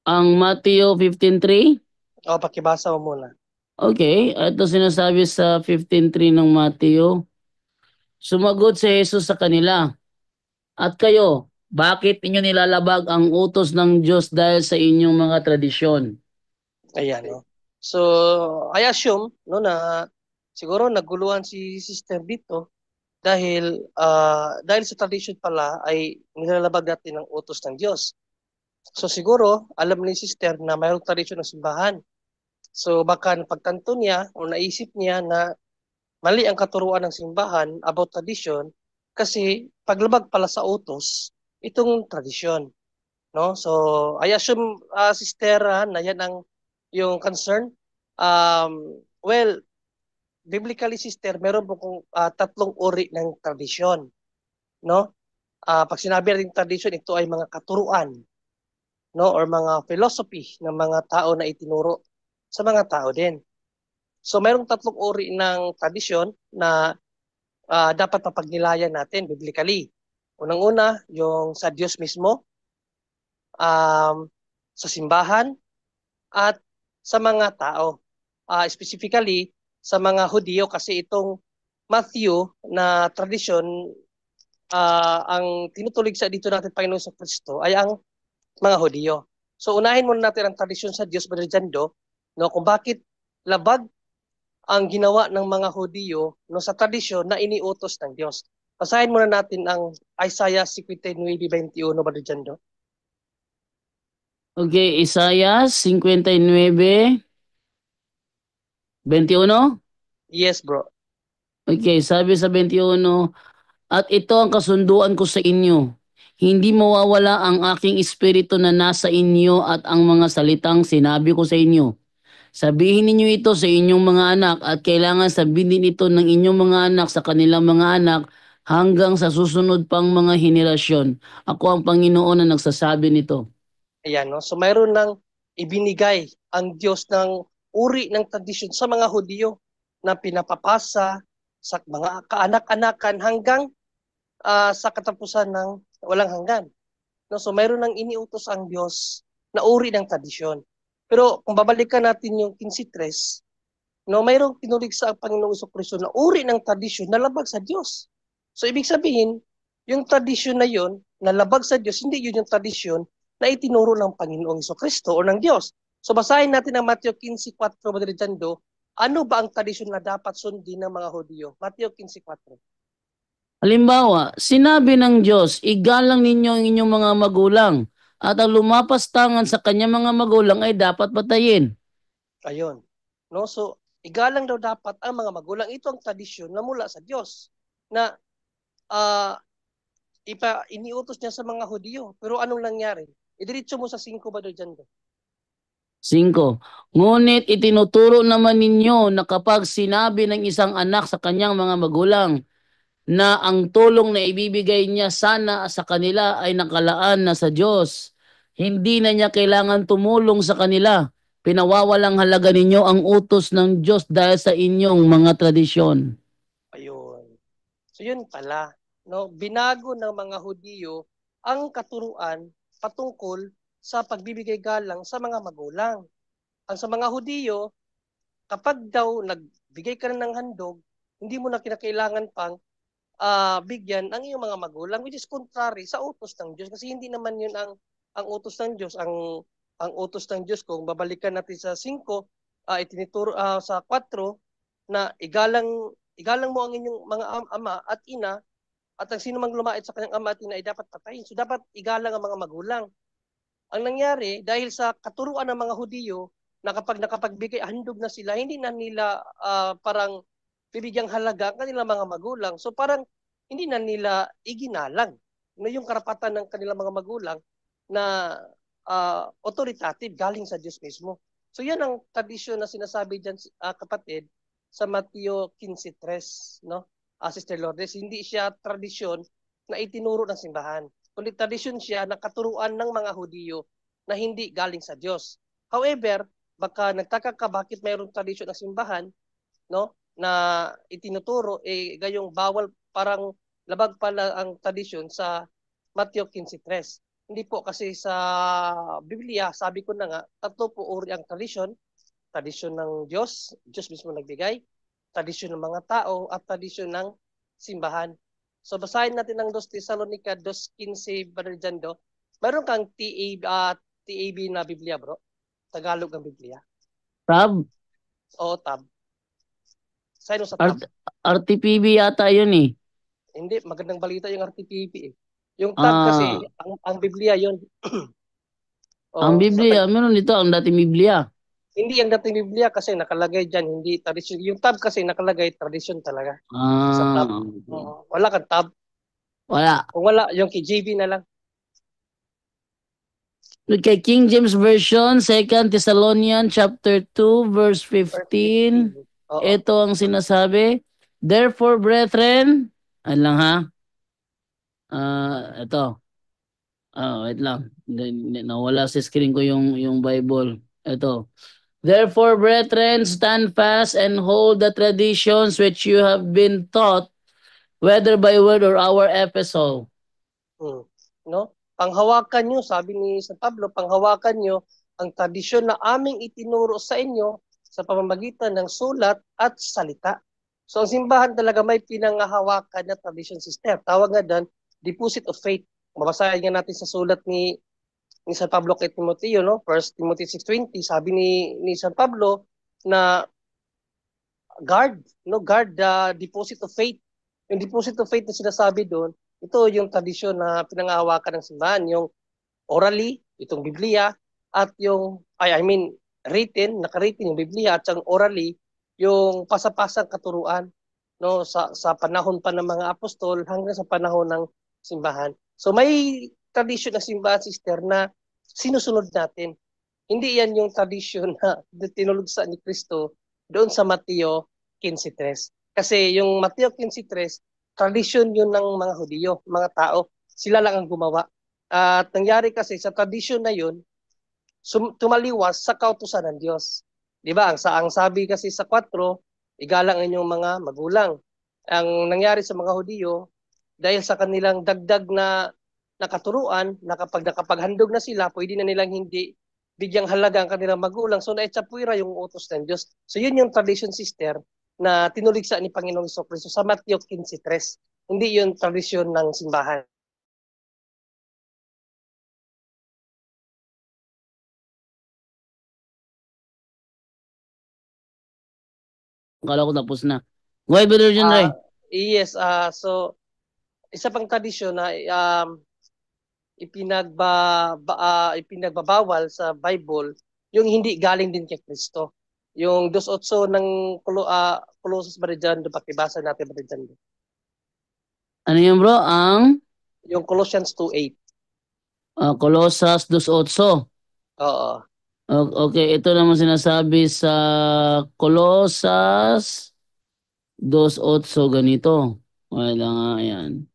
Ang Matthew 15:3? Pakibasa mo muna. Okay, ito sinasabi sa 15:3 ng Matthew. Sumagot si Jesus sa kanila, at kayo, bakit inyo nilalabag ang utos ng Diyos dahil sa inyong mga tradisyon? Ayan, no? So, I assume, no, na siguro naguluhan si sister dito dahil sa tradition pala ay nilalabag natin ang utos ng Diyos. So siguro, alam ni sister na mayroong tradisyon ng simbahan. So baka napagtanto niya o naisip niya na mali ang katuruan ng simbahan about tradition kasi paglabag pala sa utos itong tradisyon, no? So I assume sister na yan ang yung concern. Well, biblically sister, meron po kung tatlong uri ng tradisyon, no? Pag sinabi natin tradisyon, ito ay mga katuruan, no, or mga philosophy ng mga tao na itinuro sa mga tao din. So mayroong tatlong uri ng tradisyon na dapat mapagnilayan natin biblically. Unang-una, yung sa Diyos mismo, sa simbahan, at sa mga tao. Specifically, sa mga Hudyo kasi itong Matthew na tradisyon, ang tinutulig sa dito natin Panginoon sa Kristo ay ang mga Hudyo. So unahin muna natin ang tradisyon sa Diyos, Brother Jando, no, kung bakit labag ang ginawa ng mga Hudyo no, sa tradisyon na iniutos ng Diyos. Basahin muna natin ang Isaiah 59:21, Brother Jando. Okay, Isaiah 59:21. Yes, bro. Okay, sabi sa 21, at ito ang kasunduan ko sa inyo. Hindi mawawala ang aking espiritu na nasa inyo at ang mga salitang sinabi ko sa inyo. Sabihin ninyo ito sa inyong mga anak at kailangan sabihin din ito ng inyong mga anak sa kanilang mga anak hanggang sa susunod pang mga henerasyon. Ako ang Panginoon na nagsasabi nito. Ayan, no? So mayroon nang ibinigay ang Diyos ng uri ng tradisyon sa mga Hudyo na pinapapasa sa mga kaanak-anakan hanggang sa katapusan ng walang hanggan. No? So mayroon nang iniutos ang Diyos na uri ng tradisyon. Pero kung babalikan natin yung 15:3, no, mayroong tinulig sa Panginoong Jesucristo na uri ng tradisyon na labag sa Diyos. So ibig sabihin, yung tradisyon na yon na labag sa Diyos, hindi yun yung tradisyon na itinuro ng Panginoong Jesucristo o ng Diyos. So basahin natin ang Matthew 15:4, Brother Jando. Ano ba ang tradisyon na dapat sundin ng mga Hudyo? Matthew 15:4. Halimbawa, sinabi ng Diyos, igalang ninyo ang inyong mga magulang at ang lumapastangan sa kanyang mga magulang ay dapat patayin. Ayun. No? So, igalang daw dapat ang mga magulang. Ito ang tradisyon na mula sa Diyos na iniutos niya sa mga Hudyo. Pero anong nangyari? Idiretso mo sa 5 ba doon dyan? 5. Ngunit itinuturo naman ninyo na kapag sinabi ng isang anak sa kanyang mga magulang na ang tulong na ibibigay niya sana sa kanila ay nakalaan na sa Diyos, hindi na niya kailangan tumulong sa kanila. Pinawawalang halaga ninyo ang utos ng Diyos dahil sa inyong mga tradisyon. Ayun. So yun pala, no, binago ng mga Hudyo ang katuruan patungkol sa pagbibigay galang sa mga magulang. Ang sa mga Hudyo, kapag daw nagbigay ka na ng handog, hindi mo na kinakailangan pang bigyan ang iyong mga magulang, which is contrary sa utos ng Diyos kasi hindi naman yun ang utos ng Diyos. Ang utos ng Diyos, kung babalikan natin sa 5, itinuturo sa 4 na igalang mo ang inyong mga ama at ina, at ang sino mang lumait sa kanyang ama at ina ay dapat patayin. So dapat igalang ang mga magulang. Ang nangyari, dahil sa katuruan ng mga Hudyo, na kapag nakapagbigay handog na sila, hindi na nila parang bibigyang halaga ang kanilang mga magulang. So parang hindi na nila iginalang na yung karapatan ng kanilang mga magulang na authoritative galing sa Diyos mismo. So yan ang tradisyon na sinasabi dyan, kapatid, sa Mateo 15:3, no? Sister Lourdes, hindi siya tradisyon na itinuro ng simbahan, kundi tradisyon siya na katuruan ng mga Hudyo na hindi galing sa Diyos. However, baka nagtaka ka bakit mayroong tradisyon ng simbahan, no, na itinuturo gayong bawal, parang labag pala ang tradisyon sa Mateo 15:3. Hindi po, kasi sa Biblia, sabi ko na nga, tatlo po uri ang tradisyon. Tradisyon ng Diyos, Diyos mismo nagbigay, tradisyon ng mga tao, at tradisyon ng simbahan. So basahin natin ang 2 Thessalonica 2:15, Brother Jando. Meron kang TAB na Biblia, bro? Tagalog ang Biblia? Tab, Oo, tab. Sino sa tab? RTPB yata yun eh. Hindi, magandang balita yung RTPP eh. Yung tab kasi, ang Biblia yun. Ang Oh, Biblia, meron dito ang dating Biblia. hindi ang dating Biblia kasi nakalagay dyan, hindi tradisyon. Yung tab kasi nakalagay, tradisyon talaga. Sa tab. Okay. Wala kang tab. Wala. Kung wala, yung KJV na lang. Kay King James Version, 2 Thessalonians chapter 2, verse Verse 15. 15. Oo. Ito ang sinasabi. Therefore, brethren, lang ha? Ito. Wait lang. Nawala sa screen ko yung Bible. Ito. Therefore, brethren, stand fast and hold the traditions which you have been taught, whether by word or our epistle. No? Panghawakan nyo, sabi ni San Pablo, panghawakan nyo ang tradisyon na aming itinuro sa inyo sa pamamagitan ng sulat at salita. So ang simbahan talaga may pinanghahawakan na tradition sister. Tawag nga doon, deposit of faith. Mabasahin nga natin sa sulat ni San Pablo kay Timoteo, no? 1 Timothy 6:20, sabi ni San Pablo na guard the deposit of faith. Yung deposit of faith na sinasabi doon, ito yung tradisyon na pinangahawakan ng simbahan, yung orally, itong Biblia, at yung, naka-written yung Biblia, at yung orally, yung pasapasang katuruan, no, sa panahon pa ng mga apostol hanggang sa panahon ng simbahan. So may tradisyon ng simbahan, sister, na sinusunod natin. Hindi yan yung tradisyon na tinulugsa ni Kristo doon sa Mateo 15:3. Kasi yung Mateo 15:3, tradisyon yun ng mga Hudiyo, mga tao. Sila lang ang gumawa. At nangyari kasi sa tradisyon na yun, tumaliwas sa kautusan ng Diyos. Di ba? Ang sabi kasi sa 4, igalang inyong mga magulang. Ang nangyari sa mga Hudiyo, dahil sa kanilang dagdag na nakaturuan, na kapag nakapaghandog na sila, pwede na nilang hindi bigyang halaga ang kanilang magulang. So naitsapwira yung utos ng Diyos. So yun yung tradition, sister, na tinuligsa ni Panginoong Jesucristo sa Mateo 15:3. Hindi yun tradisyon ng simbahan. Akala ko tapos na. Why, Brother John Ray? Yes, so isa pang tradisyon na ipinagbabawal sa Bible, yung hindi galing din kay Kristo. Yung 2:8 ng Colossus ba dyan, pakibasa natin ba dyan? Ano yun, bro? Yung Colossians 2:8. Colossus 2:8. Oo. Okay, ito naman sinasabi sa Colossus 2:8 ganito. Wala nga yan.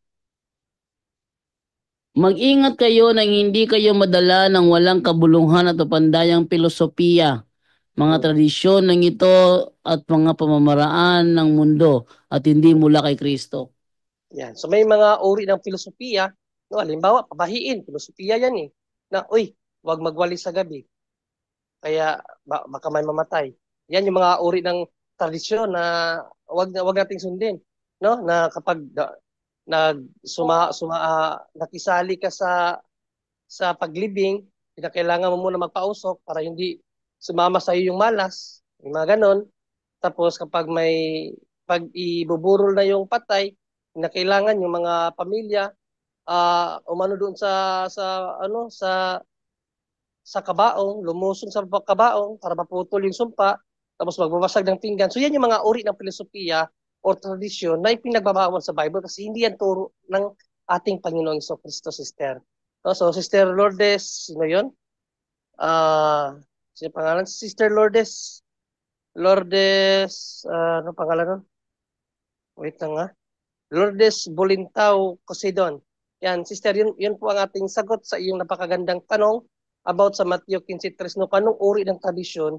Mag-ingat kayo nang hindi kayo madala ng walang kabuluhan at pandayang filosofiya, mga tradisyon ng ito at mga pamamaraan ng mundo at hindi mula kay Kristo. Yan. So may mga uri ng filosofiya, no, halimbawa, pabahiin, filosofiya yan eh. Na, wag magwalis sa gabi. Kaya baka may mamatay. Yan yung mga uri ng tradisyon na wag nating sundin, no? Na kapag nakisali ka sa paglibing, kailangan mo muna magpausok para hindi sumama sa iyo yung malas, yung mga ganon. Tapos kapag pag ibuburol na yung patay, kailangan yung mga pamilya umano doon sa kabaong, lumusong sa kabaong para maputol yung sumpa, tapos magbabasag ng pinggan. So yan yung mga uri ng filosofiya o tradisyon na ipinagbabawal sa Bible kasi hindi yan turo ng ating Panginoong Jesucristo, sister. So, Sister Lourdes, sino yun? Sino pangalan? Sister Lourdes. Ano pangalan nun? Wait lang nga. Lourdes Bolintao Cosidon. Yan, sister, yun po ang ating sagot sa iyong napakagandang tanong about sa Mateo 15:3. No, anong uri ng tradisyon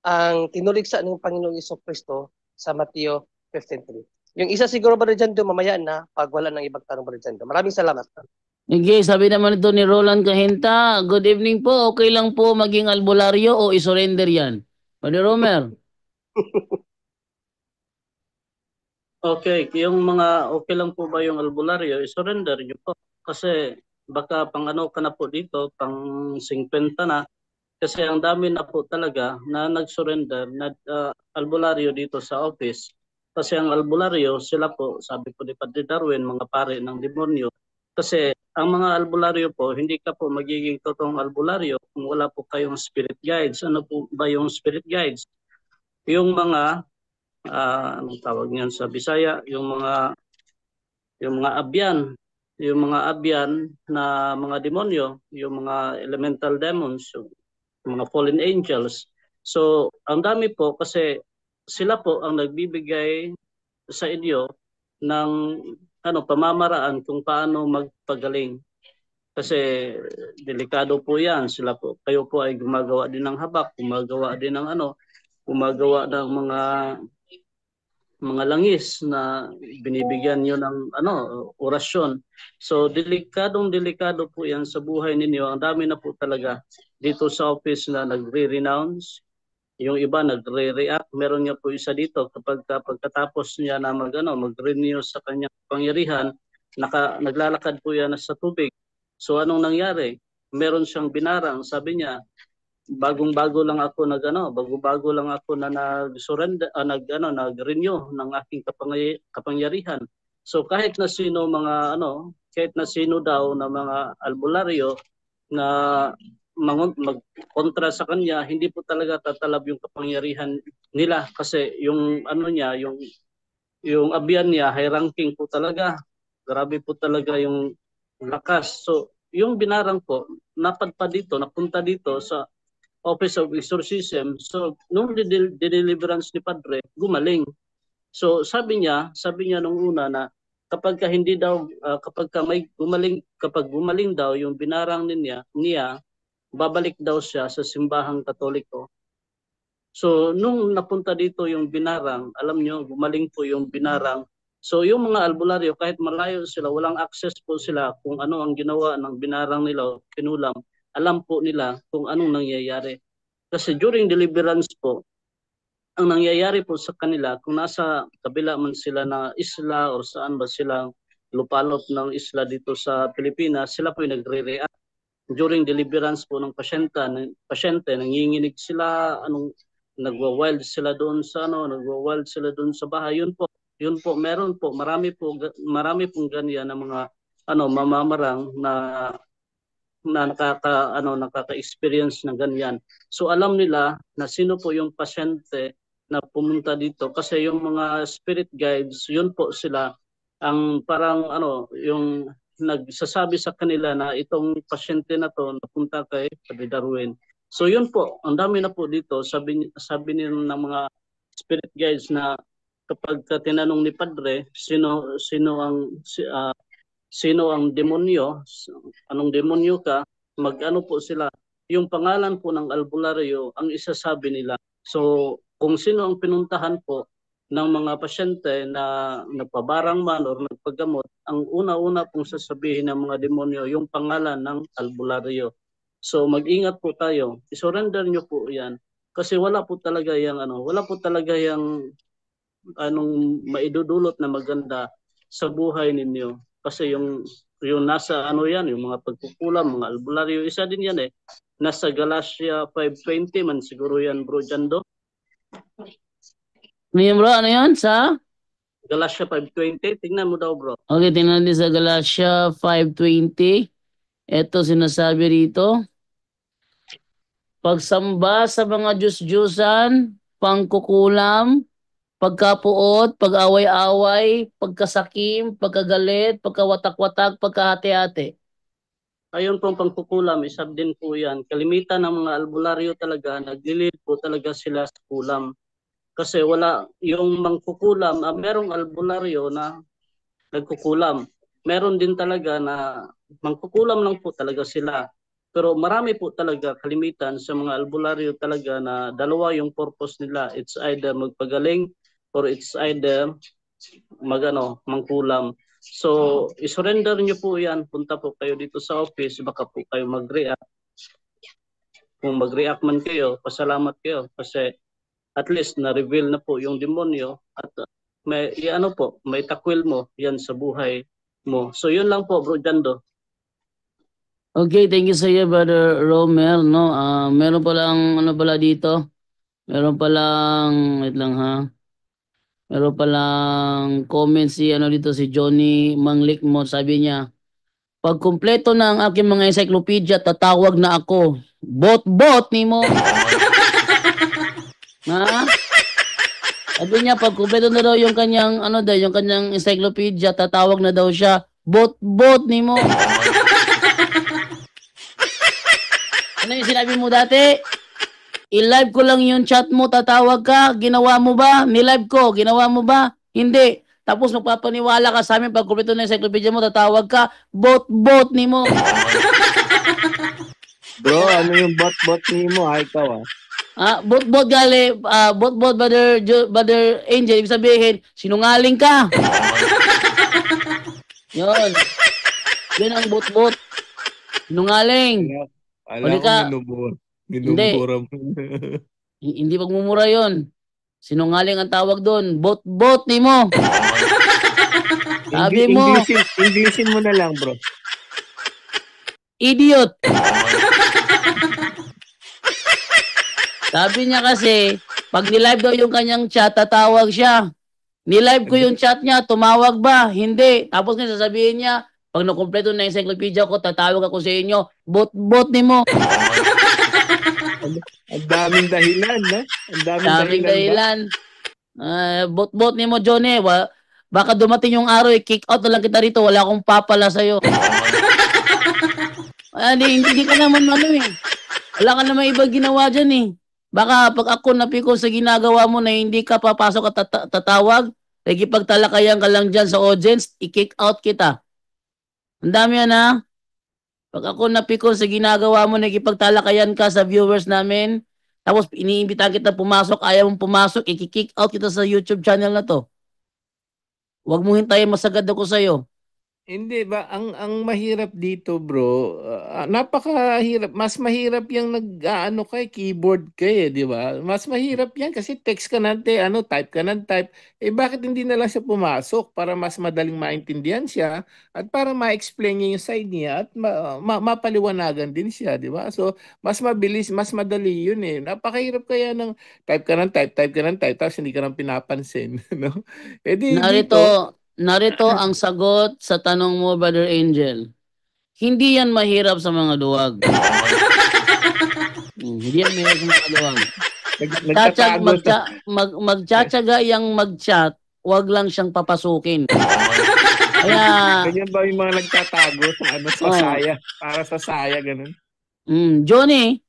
ang tinuligsa ng Panginoong Jesucristo sa Mateo 15:3? Yung isa siguro ba dyan doon, mamaya na, pag wala ng ibang tanong ba dyan doon. Maraming salamat. Okay, sabi naman ito ni Roland Cahinta, good evening po, okay lang po maging albularyo o isurrender yan? Brother Romer. Okay, yung mga okay lang po ba yung albularyo, i-surrender nyo po. Kasi baka pang ano ka na po dito, pang 50 na. Kasi ang dami na po talaga na nag-surrender na albularyo dito sa office. Kasi ang albularyo, sila po, sabi po ni Padre Darwin, mga pare ng demonyo. Kasi ang mga albularyo po, hindi ka po magiging totoong albularyo kung wala po kayong spirit guides. Ano po ba yung spirit guides? Yung mga, anong tawag niyan sa Bisaya, yung mga abyan, yung mga abyan na mga demonyo, yung mga elemental demons, yung mga fallen angels. So, ang dami po kasi sila po ang nagbibigay sa inyo ng pamamaraan kung paano magpagaling. Kasi delikado po 'yan. Sila po, kayo po ay gumagawa din ng habak, gumagawa din ng gumagawa ng mga langis na binibigyan niyo ng orasyon. So delikado po 'yan sa buhay ninyo. Ang dami na po talaga dito sa office na nagre-renounce, yung iba nagre-react. Meron niya po isa dito kapag pagkatapos niya na mag-renew sa kanyang pangyarihan, naglalakad po yan sa tubig. So anong nangyari? Meron siyang binarang, sabi niya, bago-bago lang ako na nag-surrender, nag-renew ng aking kapangyarihan. So kahit na sino kahit na sino daw na mga albularyo na magkontra sa kanya, hindi po talaga tatalab yung kapangyarihan nila kasi yung yung abyan niya, high ranking po talaga. Grabe po talaga yung lakas. So, yung binarang po, napunta dito sa Office of Exorcism. So, nung deliverance ni Padre, gumaling. So, sabi niya nung una na kapag gumaling daw yung binarang niya, babalik daw siya sa simbahang Katoliko. So, nung napunta dito yung binarang, alam nyo, gumaling po yung binarang. So, yung mga albularyo, kahit malayo sila, walang access po sila kung ano ang ginawa ng binarang nila, kinulam, alam po nila kung anong nangyayari. Kasi during deliverance po, ang nangyayari po sa kanila, kung nasa kabila man sila na isla o saan ba silang lupalop ng isla dito sa Pilipinas, sila po yung nagre-react. During deliverance po ng pasyente, nanginginig sila, nagwa-wild sila doon sa bahay. Yun po, meron po, marami pong ganyan na mga mamamarang na nakaka-experience ng ganyan. So alam nila na sino po yung pasyente na pumunta dito kasi yung mga spirit guides, yun po sila ang parang yung nagsasabi sa kanila na itong pasyente na to napunta kay Padre Darwin. So yun po, ang dami na po dito, sabi nila ng mga spirit guides na kapag tinanong ni Padre sino ang demonyo, anong demonyo ka, po sila. Yung pangalan po ng albularyo ang isasabi nila. So kung sino ang pinuntahan po ng mga pasyente na nagpabarang man o nagpagamot, ang una-una pong sasabihin ng mga demonyo yung pangalan ng albularyo. So mag-ingat po tayo. I-surrender nyo po 'yan kasi wala po talaga yung maidudulot na maganda sa buhay ninyo. Kasi yung nasa yung mga pagkukulam, mga albularyo, isa din yan Nasa Galatia 5:20 man siguro yan, Bro Jando. Ano yun, bro? Ano yun? Sa? Galatia 5:20, tingnan mo daw, bro. Okay, tingnan natin sa Galatia 5:20. Ito sinasabi rito. Pagsamba sa mga Diyos-Diyusan, pangkukulam, pagkapuot, pag-away-away, pagkasakim, pagkagalit, pagkawatak-watak, pagkahati-hati. Ayun pong pangkukulam, isa din po yan. Kalimitan ng mga albularyo talaga, naglilid po talaga sila sa kulam. Kasi wala, yung mangkukulam, merong albularyo na nagkukulam. Meron din talaga na mangkukulam lang po talaga sila. Pero marami po talaga kalimitan sa mga albularyo talaga na dalawa yung purpose nila. It's either magpagaling or it's either mangkulam. So, isurrender nyo po yan. Punta po kayo dito sa office, baka po kayo mag-react. Kung mag-react man kayo, pasalamat kayo kasi at least na-reveal na po yung demonyo at may takwil mo yan sa buhay mo. So yun lang po, Bro Jando. Okay, thank you sa iyo, Brother Romel, no? Meron palang dito. Meron palang, wait lang ha. Meron palang comment si ano dito si Johnny Manglikmo, sabi niya, pag kumpleto na ang aking mga encyclopedia, tatawag na ako. Bot-bot ni mo. Ha? Sabi niya, pag kumpleto na daw yung kanyang, ano daw, yung kanyang encyclopedia, tatawag na daw siya. Bot-bot ni mo. Ano yung sinabi mo dati? I-live ko lang yung chat mo, tatawag ka. Ginawa mo ba? Ni-live ko, ginawa mo ba? Hindi. Tapos magpapaniwala ka sa amin pag kumpleto na yung encyclopedia mo, tatawag ka. Bot-bot ni mo. Bro, ano yung bot-bot ni mo? Ikaw Bot-bot gali, bot-bot brother Angel, ibig sabihin, sinungaling ka. Yun. Yun ang bot-bot. Sinungaling. Alam Huli ko ka. minumura mo. Hindi pagmumura yon. Sinungaling ang tawag doon. Bot-bot ni mo. Sabi mo, Englishin mo na lang, bro. idiot. Sabi niya kasi, pag nilive daw yung kanyang chat, tatawag siya. Nilive ko yung chat niya, tumawag ba? Hindi. Tapos nga sasabihin niya, pag nakumpleto na yung encyclopedia ko, tatawag ako sa inyo. Bot-bot ni mo. Ang daming dahilan, no? Ang daming dahilan. Bot-bot ni mo, Johnny. Baka dumating yung araw, kick out na lang kita rito. Wala akong papala sa'yo. Hindi ka naman ano eh. Wala ka naman iba ginawa dyan eh. Baka pag ako napikon sa ginagawa mo na hindi ka papasok at tatawag, nagipagtalakayan ka lang dyan sa audience, i-kick out kita. Ang dami yan ha. Pag ako napikon sa ginagawa mo, nagipagtalakayan ka sa viewers namin, tapos iniimbitahan kita pumasok, ayaw mong pumasok, i-kick out kita sa YouTube channel na to. Huwag mo hintayin masagad ako sa'yo. Hindi ba ang mahirap dito, bro? Napakahirap. Mas mahirap yung nag-aano kay keyboard kay, di ba? Mas mahirap 'yan kasi text ka nante, type ka ng type. Bakit hindi na lang siya pumasok para mas madaling maintindihan siya at para ma-explain niya yung side niya at mapaliwanagan din siya, di ba? So, mas mabilis, mas madali 'yun eh. Napakahirap kaya ng type ka ng type ka ng type tapos hindi ka nang pinapansin, no? Dito. Narito ang sagot sa tanong mo, Brother Angel. Hindi yan mahirap sa mga duwag. Hindi yan mahirap sa mga duwag. Magtsatsaga yung mag-chat, wag lang siyang papasukin. Kaya, ganyan ba yung mga nagtatago sa saya? Para sa saya, ganun? Johnny,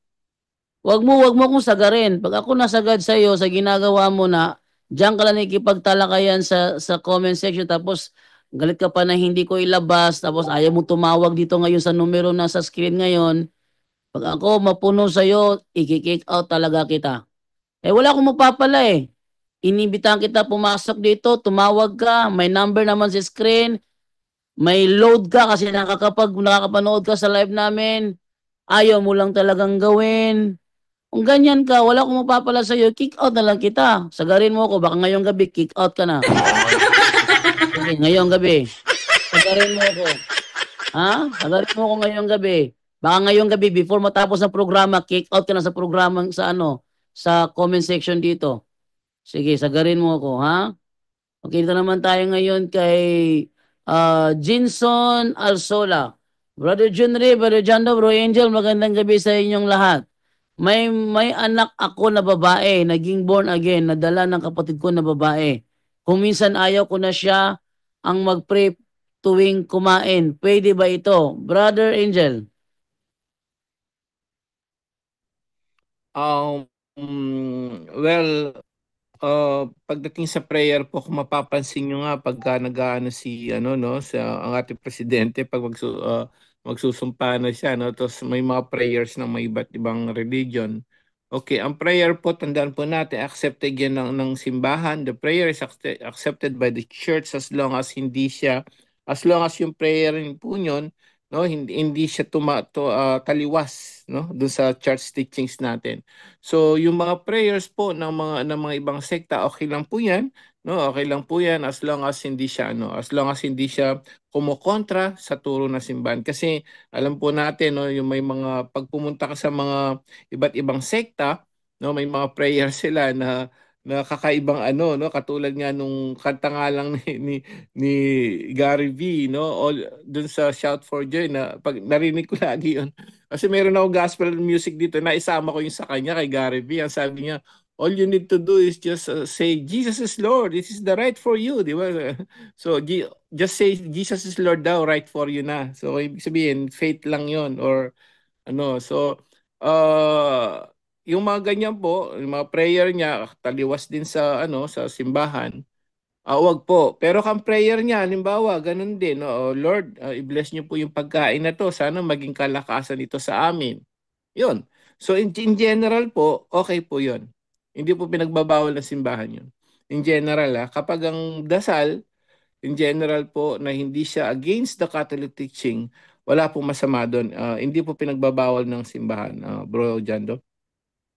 wag mo akong sagarin. Pag ako nasagad sa iyo sa ginagawa mo na, diyan ka lang nakikipagtalakayan sa comment section tapos galit ka pa na hindi ko ilabas tapos ayaw mo tumawag dito ngayon sa numero na sa screen ngayon. Pag ako mapuno sa iyo, i-kick out talaga kita. Wala akong mapapala eh. Inibitahan kita pumasok dito, tumawag ka, may number naman sa screen, may load ka kasi nakakapanood ka sa live namin. Ayaw mo lang talagang gawin. Kung ganyan ka, wala akong mapapala sa'yo, kick out na lang kita. Sagarin mo ako, baka ngayong gabi, kick out ka na. Okay, ngayong gabi. Sagarin mo ako. Ha? Sagarin mo ako ngayong gabi. Baka ngayong gabi, before matapos ang programa, kick out ka na sa programa sa comment section dito. Sige, sagarin mo ako, ha? Okay, dito naman tayo ngayon kay Jinson Alsola. Brother Junri, Brother Jando, Bro Angel, magandang gabi sa inyong lahat. May anak ako na babae, naging born again, nadala ng kapatid ko na babae. Kung minsan ayaw ko na siya ang mag-pray tuwing kumain. Pwede ba ito? Brother Angel. Well, pagdating sa prayer po, kung mapapansin nyo nga pagka nag-aano ang ating presidente pag magsusumpa na siya, no, tapos may mga prayers ng may iba't ibang religion. Okay, ang prayer po, tandaan po natin, accepted yan ng simbahan. The prayer is accepted by the church as long as yung prayer po yun, no, hindi siya taliwas, no, doon sa church teachings natin. So yung mga prayers po ng mga ibang sekta, okay lang po 'yan, no? Okay lang po 'yan as long as hindi siya kumokontra sa turo ng simbahan. Kasi alam po natin, no, yung may mga pagpumunta ka sa mga iba't ibang sekta, no, may mga prayers sila na na kakaibang ano, no, katulad nga nung kanta nga lang ni Gary V, no, all dun sa Shout for Joy, na pag narinig ko lagi yun kasi meron ako gospel music dito na isama ko yung sa kanya kay Gary V. Ang sabi niya, all you need to do is just say Jesus is Lord, this is the right for you, di ba? So just say Jesus is Lord daw, right for you na. So ibig sabihin faith lang yon, or ano. So yung mga ganyan po, yung mga prayer niya taliwas din sa ano, sa simbahan. Wag po. Pero kang prayer niya, halimbawa, ganun din, no? Lord, i-bless niyo po yung pagkain na to. Sana maging kalakasan ito sa amin. Yun. So in general po, okay po yun. Hindi po pinagbabawal ng simbahan yun. In general, kapag ang dasal, in general po, na hindi siya against the Catholic teaching, wala pong masama doon. Hindi po pinagbabawal ng simbahan, Bro Jando.